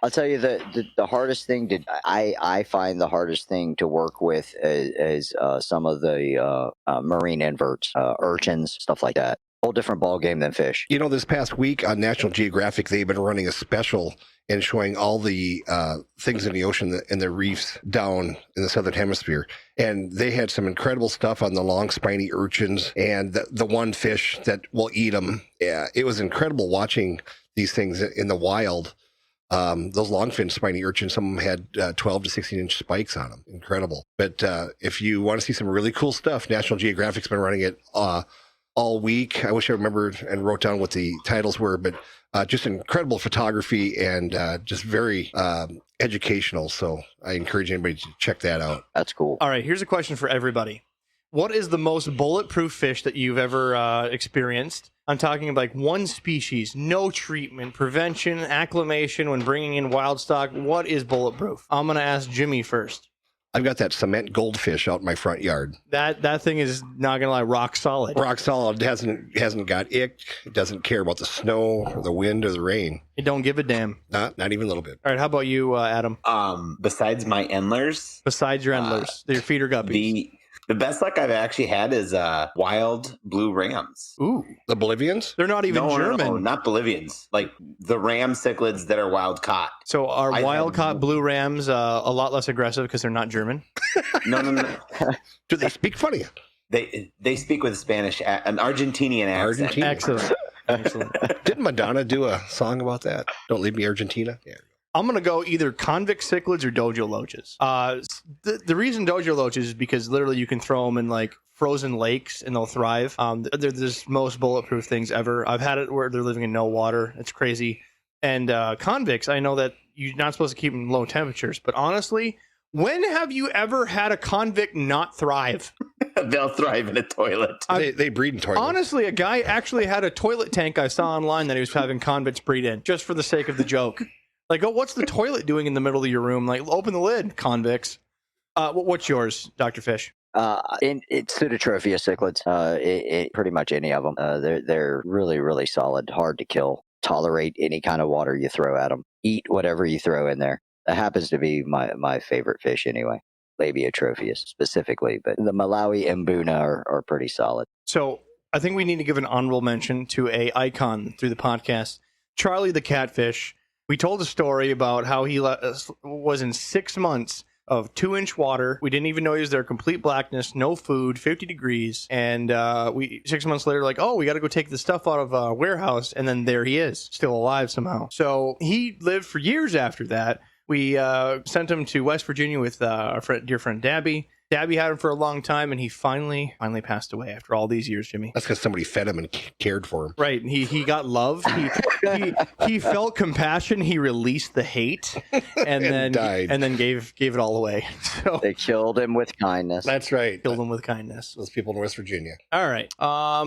tell you the hardest thing I find the hardest thing to work with is some of the marine inverts, urchins, stuff like that. Whole different ball game than fish. This past week on National Geographic, they've been running a special and showing all the things in the ocean and the reefs down in the southern hemisphere. And they had some incredible stuff on the long spiny urchins and the one fish that will eat them. Yeah, it was incredible watching these things in the wild. Those longfin spiny urchins, some of them had 12 to 16-inch spikes on them. Incredible. But if you want to see some really cool stuff, National Geographic's been running it all week. I wish I remembered and wrote down what the titles were, but just incredible photography and just very educational. So I encourage anybody to check that out. That's cool. All right, here's a question for everybody. What is the most bulletproof fish that you've ever experienced? I'm talking about like one species, no treatment, prevention, acclimation when bringing in wild stock. What is bulletproof? I'm going to ask Jimmy first. I've got that cement goldfish out in my front yard. That thing is, not going to lie, rock solid. Rock solid. Hasn't got ick. It doesn't care about the snow or the wind or the rain. It don't give a damn. Not even a little bit. All right, how about you, Adam? Besides my endlers, Besides your endlers, your feeder guppies. The best luck I've actually had is wild blue rams. Ooh, The Bolivians? they're not even German. No, not Bolivians. Like the ram cichlids that are wild caught. So are wild caught blue rams a lot less aggressive because they're not German? No. Do they speak funny? They speak with an Argentinian accent. Excellent. Didn't Madonna do a song about that? Don't leave me, Argentina. Yeah. I'm going to go either convict cichlids or dojo loaches. The reason dojo loaches is because literally you can throw them in like frozen lakes and they'll thrive. They're the most bulletproof things ever. I've had it where they're living in no water. It's crazy. And convicts, I know that you're not supposed to keep them in low temperatures, but honestly, when have you ever had a convict not thrive? They'll thrive in a toilet. They breed in toilets. Honestly, a guy actually had a toilet tank I saw online that he was having convicts breed in just for the sake of the joke. Like, oh, what's the toilet doing in the middle of your room? Like, open the lid, convicts. What's yours, Dr. Fish? It's Pseudotropheus cichlids. Pretty much any of them. They're really, really solid, hard to kill, tolerate any kind of water you throw at them, eat whatever you throw in there. That happens to be my favorite fish anyway, Labiotropheus specifically, but the Malawi and Mbuna are pretty solid. So I think we need to give an honorable mention to a icon through the podcast, Charlie the catfish. We told a story about how he was in 6 months of 2-inch water. We didn't even know he was there. Complete blackness, no food, 50 degrees. And we 6 months later, like, oh, we got to go take the stuff out of a warehouse. And then there he is, still alive somehow. So he lived for years after that. We sent him to West Virginia with our dear friend Dabby. Dabby had him for a long time, and he finally passed away after all these years, Jimmy. That's because somebody fed him and cared for him. Right. He got love. He felt compassion. He released the hate, and then died. And then gave it all away. So They killed him with kindness. That's right. killed him with kindness. Those people in West Virginia. All right.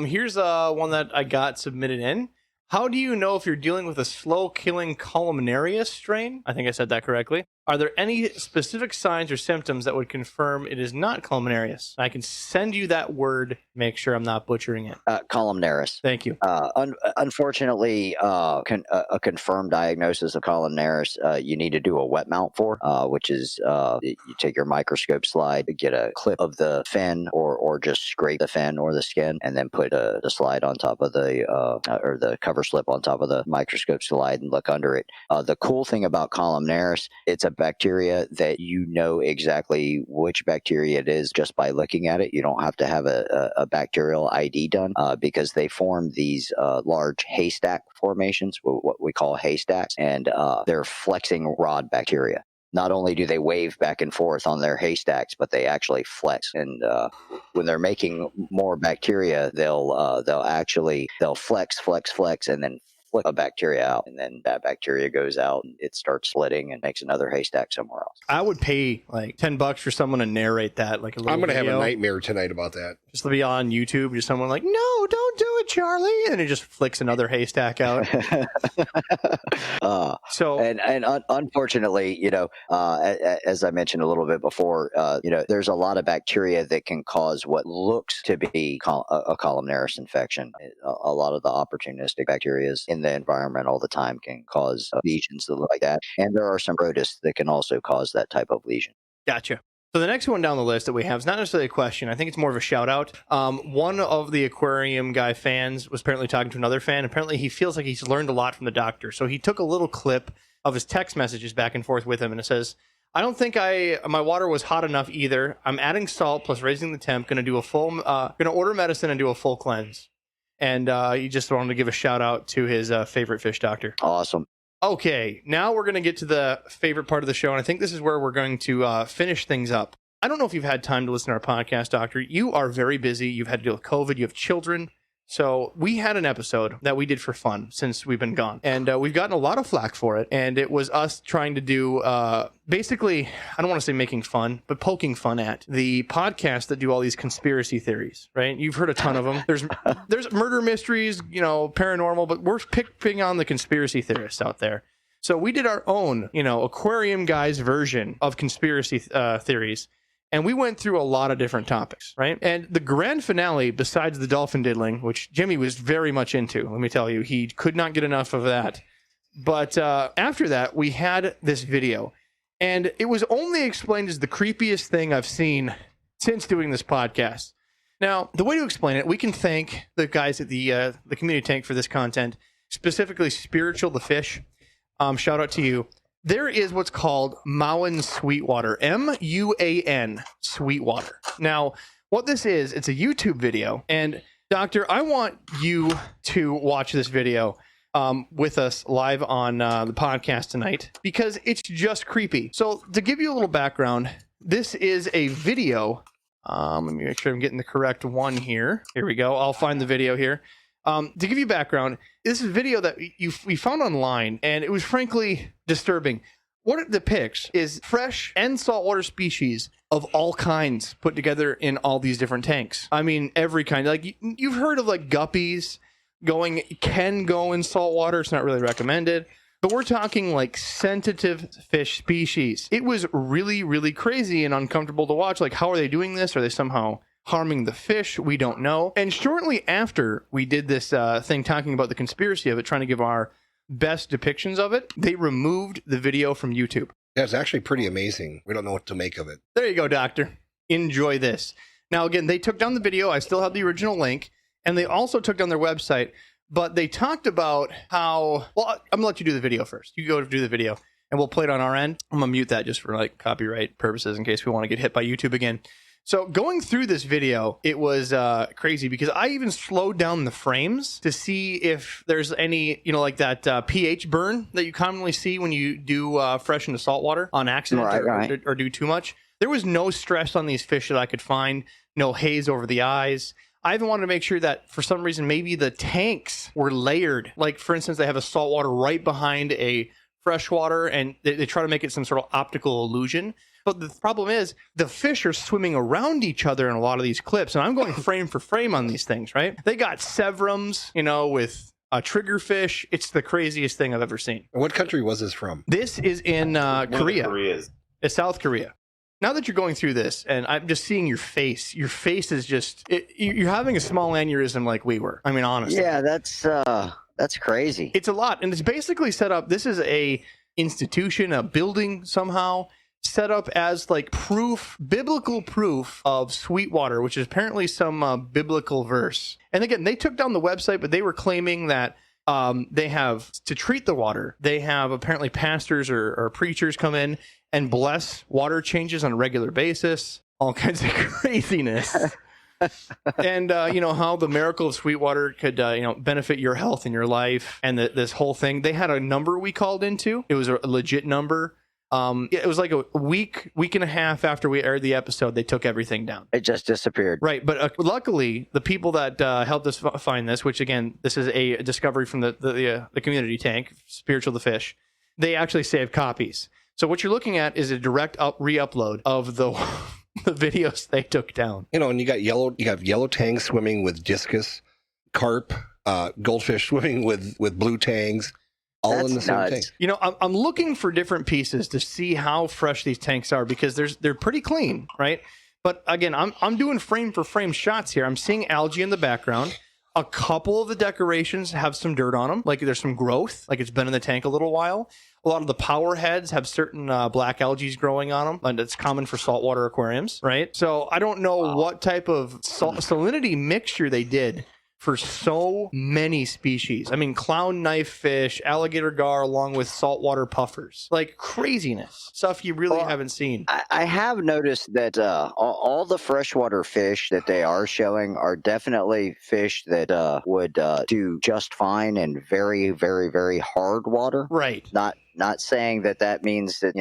Here's one that I got submitted in. How do you know if you're dealing with a slow-killing columnarius strain? I think I said that correctly. Are there any specific signs or symptoms that would confirm it is not columnarius? I can send you that word. Make sure I'm not butchering it. Columnaris. Thank you. Unfortunately, a confirmed diagnosis of columnaris, you need to do a wet mount for, which is you take your microscope slide, get a clip of the fin, or just scrape the fin or the skin, and then put the slide on top of or the cover slip on top of the microscope slide and look under it. The cool thing about columnaris, it's a bacteria that you know exactly which bacteria it is just by looking at it. You don't have to have a bacterial ID done because they form these large haystack formations, what we call haystacks, and they're flexing rod bacteria. Not only do they wave back and forth on their haystacks, but they actually flex. And when they're making more bacteria, they'll flex, and then flick a bacteria out, and then that bacteria goes out and it starts splitting and makes another haystack somewhere else. I would pay like $10 for someone to narrate that, like a little. I'm going to have video. a nightmare tonight about that. Just to be on YouTube, just someone like, no, don't do it, Charlie, and it just flicks another haystack out. Unfortunately, as I mentioned a little bit before, there's a lot of bacteria that can cause what looks to be a columnaris infection. A lot of the opportunistic bacteria in the environment all the time can cause lesions that look like that, and there are some protists that can also cause that type of lesion. Gotcha. So the next one down the list that we have is not necessarily a question. I think it's more of a shout out. One of the aquarium guy fans was apparently talking to another fan. Apparently he feels like he's learned a lot from the doctor. So he took a little clip of his text messages back and forth with him, and it says, I don't think my water was hot enough either. I'm adding salt plus raising the temp. Going to order medicine and do a full cleanse. And he just wanted to give a shout out to his favorite fish doctor. Awesome. Okay, now we're going to get to the favorite part of the show, and I think this is where we're going to finish things up. I don't know if you've had time to listen to our podcast, Doctor. You are very busy. You've had to deal with COVID. You have children. So we had an episode that we did for fun since we've been gone, and we've gotten a lot of flack for it. And it was us trying to do basically, I don't want to say making fun, but poking fun at the podcasts that do all these conspiracy theories, right? You've heard a ton of them. There's murder mysteries, paranormal, but we're picking on the conspiracy theorists out there. So we did our own, aquarium guys version of conspiracy theories. And we went through a lot of different topics, right? And the grand finale, besides the dolphin diddling, which Jimmy was very much into, let me tell you, he could not get enough of that. But after that, we had this video. And it was only explained as the creepiest thing I've seen since doing this podcast. Now, the way to explain it, we can thank the guys at the community tank for this content, specifically Spiritual the Fish. Shout out to you. There is what's called Mauen Sweetwater, M-U-A-N Sweetwater. Now, what this is, it's a YouTube video. And Doctor, I want you to watch this video with us live on the podcast tonight because it's just creepy. So to give you a little background, this is a video. Let me make sure I'm getting the correct one here. Here we go. I'll find the video here. To give you background, this is a video that we found online, and it was frankly disturbing. What it depicts is fresh and saltwater species of all kinds put together in all these different tanks. I mean, every kind. Like, you've heard of, like, guppies can go in saltwater. It's not really recommended. But we're talking, like, sensitive fish species. It was really, really crazy and uncomfortable to watch. Like, how are they doing this? Are they somehow harming the fish? We don't know. And shortly after we did this thing talking about the conspiracy of it, trying to give our best depictions of it, they removed the video from YouTube. Yeah, it's actually pretty amazing. We don't know what to make of it. There you go, Doctor. Enjoy this. Now, again, they took down the video. I still have the original link. And they also took down their website. But they talked about how... Well, I'm going to let you do the video first. You go do the video, and we'll play it on our end. I'm going to mute that just for, like, copyright purposes in case we want to get hit by YouTube again. So going through this video, it was crazy because I even slowed down the frames to see if there's any, like that pH burn that you commonly see when you do fresh into saltwater on accident or do too much. There was no stress on these fish that I could find, no haze over the eyes. I even wanted to make sure that for some reason, maybe the tanks were layered. Like, for instance, they have a saltwater right behind a freshwater, and they try to make it some sort of optical illusion. But the problem is the fish are swimming around each other in a lot of these clips. And I'm going frame for frame on these things, right? They got sevrums, with a triggerfish. It's the craziest thing I've ever seen. What country was this from? This is in Korea. It's South Korea. Now that you're going through this and I'm just seeing your face is just, you're having a small aneurysm like we were. I mean, honestly. Yeah, that's crazy. It's a lot. And it's basically set up. This is a institution, a building somehow, set up as like biblical proof of Sweetwater, which is apparently some biblical verse. And again, they took down the website, but they were claiming that they have, to treat the water, they have apparently pastors or preachers come in and bless water changes on a regular basis, all kinds of craziness. And, how the miracle of Sweetwater could, benefit your health and your life and this whole thing. They had a number we called into. It was a legit number. It was like a week and a half after we aired the episode, they took everything down. It just disappeared. Right. But luckily, the people that helped us find this, which again, this is a discovery from the community tank, Spiritual the Fish, they actually saved copies. So what you're looking at is a direct re-upload of the videos they took down. And you got yellow tangs swimming with discus, carp, goldfish swimming with blue tangs. All in the same tank. I'm looking for different pieces to see how fresh these tanks are because they're pretty clean, right? But again, I'm doing frame for frame shots here. I'm seeing algae in the background. A couple of the decorations have some dirt on them, like there's some growth, like it's been in the tank a little while. A lot of the power heads have certain black algae growing on them, and it's common for saltwater aquariums, right? So I don't know what type of salinity mixture they did for so many species. I mean, clown knife fish, alligator gar, along with saltwater puffers. Like craziness. Stuff you really haven't seen. I have noticed that all the freshwater fish that they are showing are definitely fish that would do just fine in very, very, very hard water. Right. Not Not saying that means that,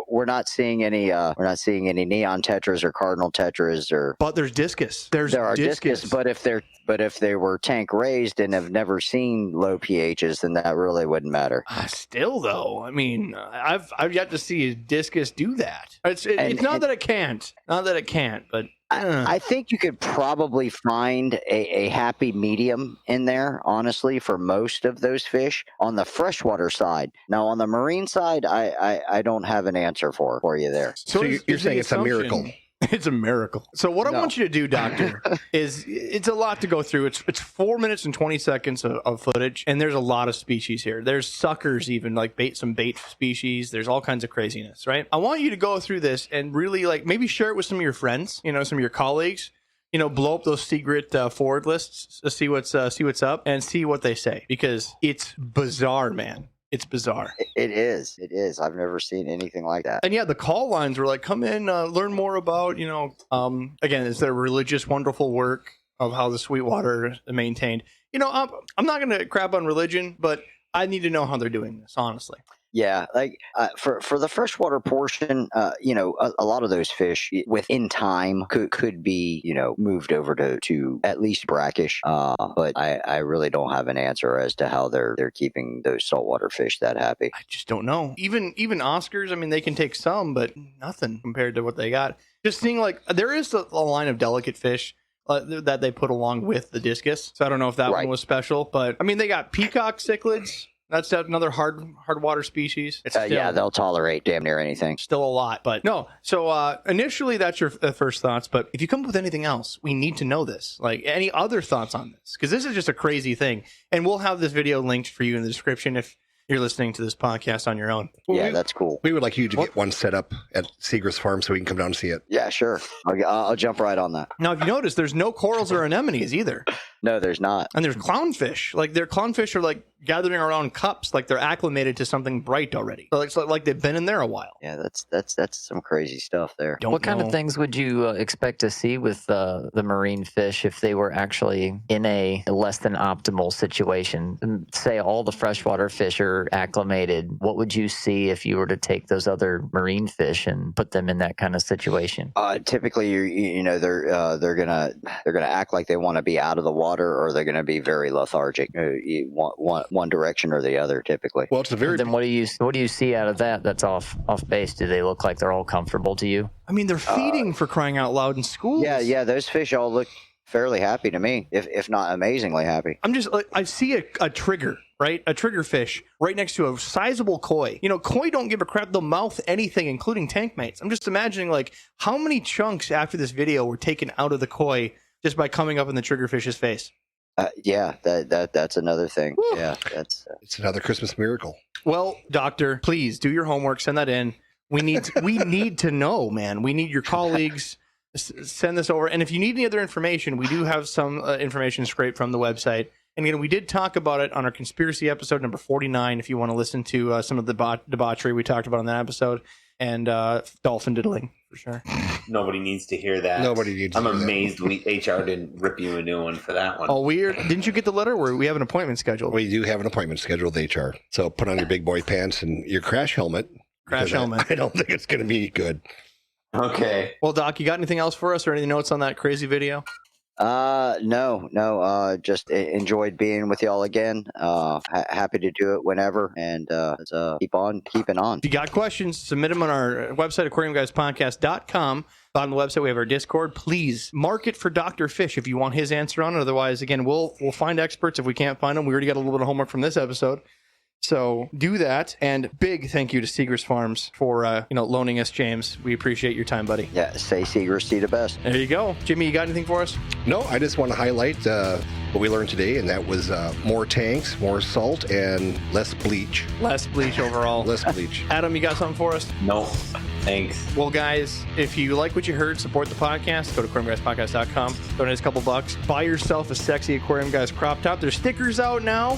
we're not seeing any neon tetras or cardinal tetras or. But there's discus. There are discus, but if they were tank raised and have never seen low pHs, then that really wouldn't matter. Still, though, I mean, I've yet to see a discus do that. It's not that it can't, but I think you could probably find a happy medium in there, honestly, for most of those fish on the freshwater side. Now, on the marine side, I don't have an answer for you there. So you're saying it's a miracle. It's a miracle. So what I want you to do, Doctor, is it's a lot to go through. It's 4 minutes and 20 seconds of footage, and there's a lot of species here. There's suckers, even like some bait species. There's all kinds of craziness, right? I want you to go through this and really maybe share it with some of your friends, some of your colleagues. Blow up those secret forward lists, see what's up, and see what they say, because it's bizarre, man. It's bizarre. It is. I've never seen anything like that. And yeah, the call lines were like, come in, learn more about, again, it's their religious, wonderful work of how the Sweetwater is maintained. I'm not going to crap on religion, but I need to know how they're doing this, honestly. Yeah, for the freshwater portion, a lot of those fish within time could be moved over to at least brackish. But I really don't have an answer as to how they're keeping those saltwater fish that happy. I just don't know. Even Oscars, I mean, they can take some, but nothing compared to what they got. Just seeing there is a line of delicate fish that they put along with the discus. So I don't know if that one was special, but I mean, they got peacock cichlids. That's another hard water species. It's yeah, they'll tolerate damn near anything. Still a lot, but no. So initially, that's your first thoughts. But if you come up with anything else, we need to know this. Like, any other thoughts on this? Because this is just a crazy thing. And we'll have this video linked for you in the description if you're listening to this podcast on your own. Yeah, that's cool. We would like you to get one set up at Seagrass Farm so we can come down and see it. Yeah, sure. I'll jump right on that. Now, if you notice, there's no corals or anemones either. No, there's not. And there's clownfish. Their clownfish are gathering around cups, they're acclimated to something bright already. So it's like they've been in there a while. Yeah, that's some crazy stuff there. What kind of things would you expect to see with the marine fish if they were actually in a less than optimal situation? And say all the freshwater fish are acclimated. What would you see if you were to take those other marine fish and put them in that kind of situation? Typically, they're gonna act like they want to be out of the water, or they're gonna be very lethargic. One direction or the other, typically. Well, it's a very. And then what do you see out of that? That's off base. Do they look like they're all comfortable to you? I mean, they're feeding for crying out loud in schools. Yeah. Those fish all look fairly happy to me, if not amazingly happy. I'm just I see a trigger, right? A trigger fish right next to a sizable koi. Koi don't give a crap. They'll mouth anything, including tank mates. I'm just imagining how many chunks after this video were taken out of the koi just by coming up in the triggerfish's face. Yeah, that's another thing. Woo. Yeah, it's another Christmas miracle. Well, Doctor, please do your homework. Send that in. We need to know, man. We need your colleagues. Send this over. And if you need any other information, we do have some information scraped from the website. And again, we did talk about it on our conspiracy episode number 49. If you want to listen to some of the debauchery we talked about on that episode, and dolphin diddling for sure. Nobody needs to hear that. Nobody needs. I'm amazed HR didn't rip you a new one for that one. Oh, weird! Didn't you get the letter where we have an appointment scheduled? We do have an appointment scheduled with HR. So put on your big boy pants and your crash helmet. Crash helmet. I don't think it's going to be good. Okay. Well, Doc, you got anything else for us, or any notes on that crazy video? No. Just enjoyed being with y'all again. Happy to do it whenever, and let's keep on keeping on. If you got questions, submit them on our website, aquariumguyspodcast.com. On the website, we have our Discord. Please mark it for Dr. Fish if you want his answer on it. Otherwise, again, we'll find experts if we can't find them. We already got a little bit of homework from this episode. So do that. And big thank you to Seagrass Farms for loaning us James. We appreciate your time, buddy. Yeah, say Seagrass to the best. There you go. Jimmy, you got anything for us? No, I just want to highlight what we learned today, and that was more tanks, more salt, and less bleach. Less bleach overall. Less bleach. Adam, you got something for us? No, thanks. Well, guys, if you like what you heard, support the podcast. Go to aquariumguyspodcast.com. Donate a couple bucks. Buy yourself a sexy Aquarium Guys crop top. There's stickers out now.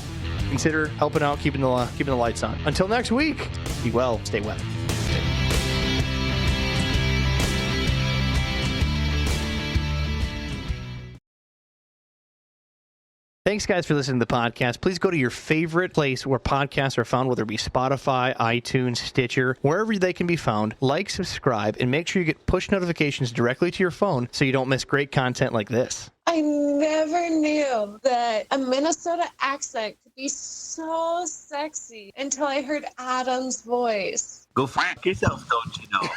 Consider helping out, keeping the lights on. Until next week, be well, stay wet. Thanks, guys, for listening to the podcast. Please go to your favorite place where podcasts are found, whether it be Spotify, iTunes, Stitcher, wherever they can be found. Like, subscribe, and make sure you get push notifications directly to your phone so you don't miss great content like this. I never knew that a Minnesota accent could be so sexy until I heard Adam's voice. Go fuck yourself, don't you know?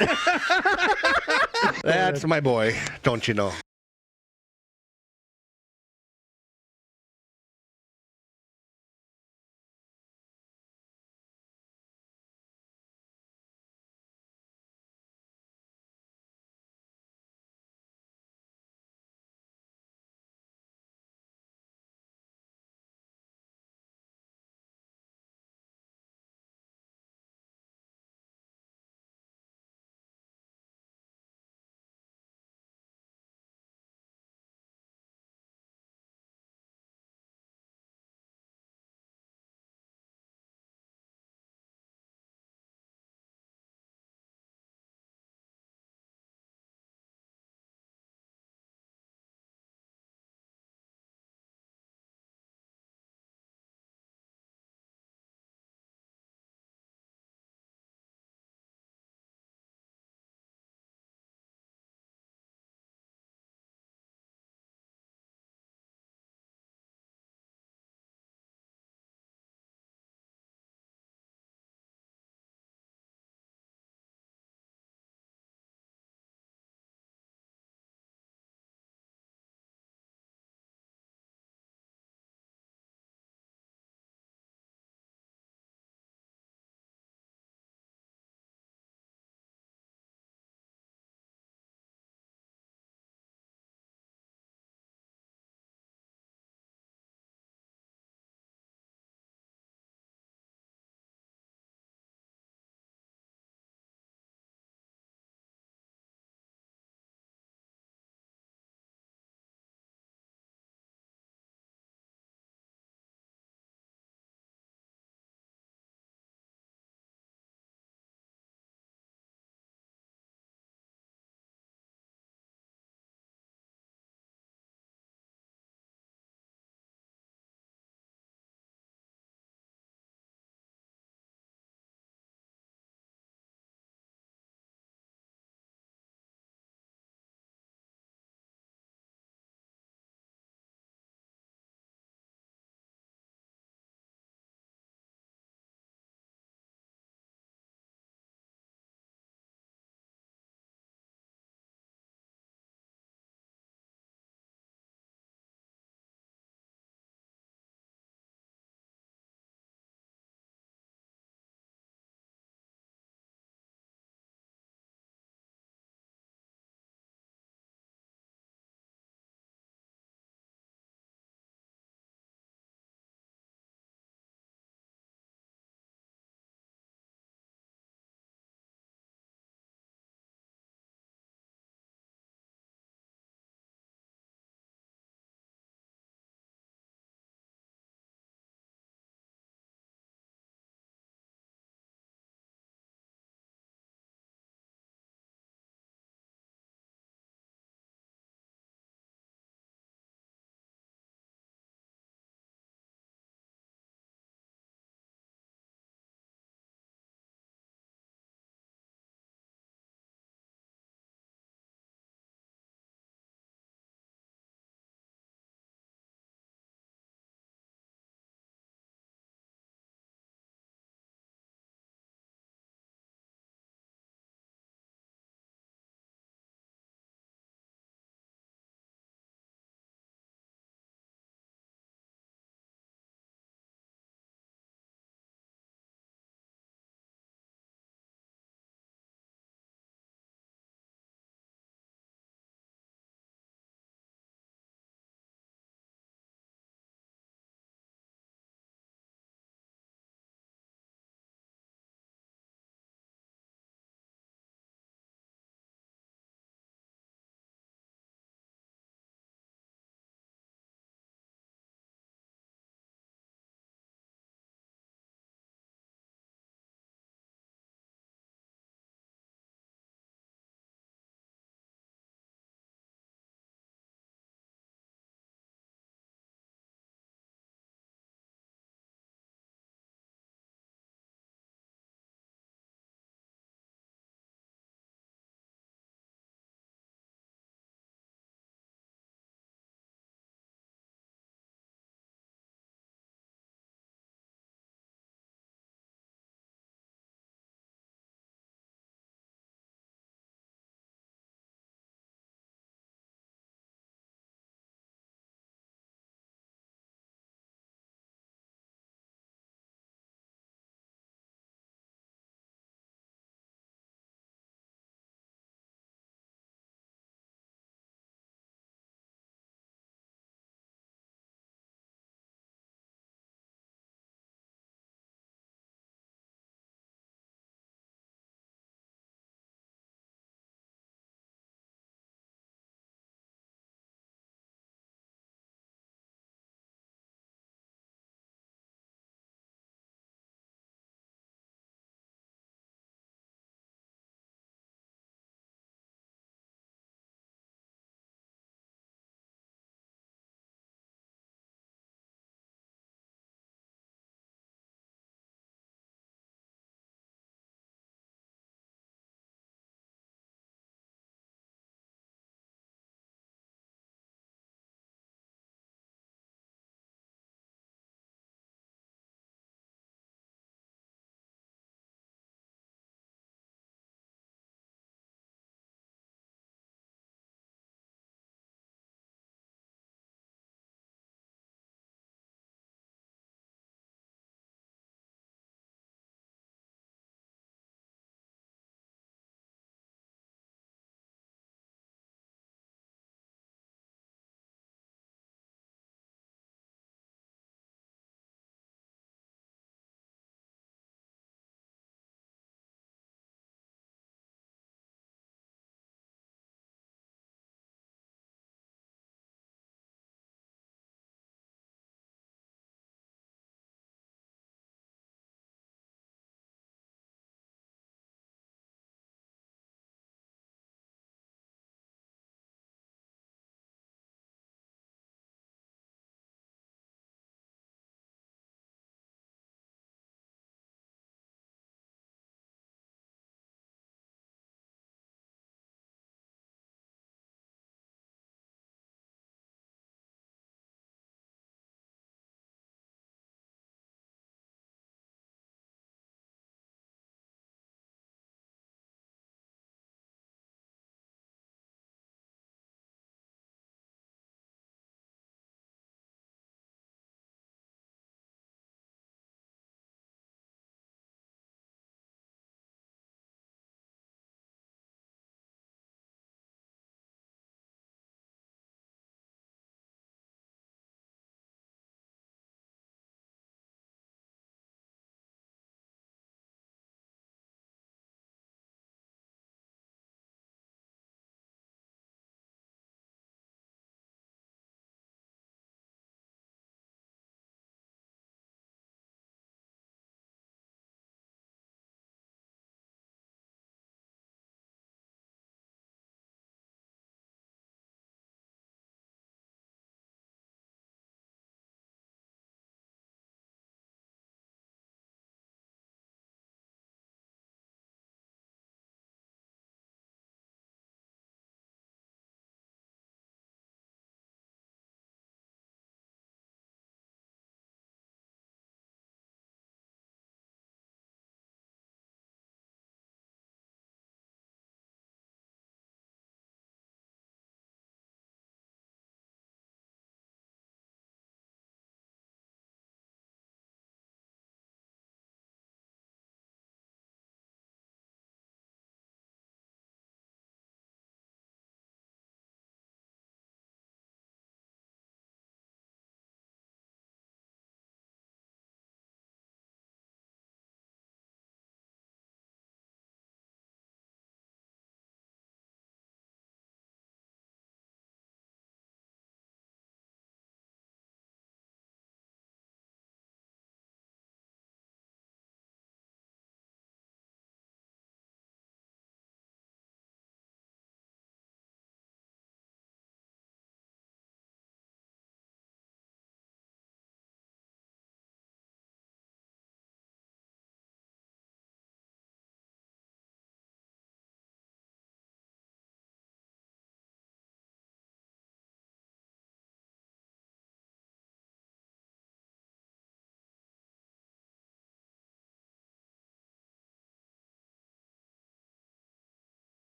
That's my boy, don't you know?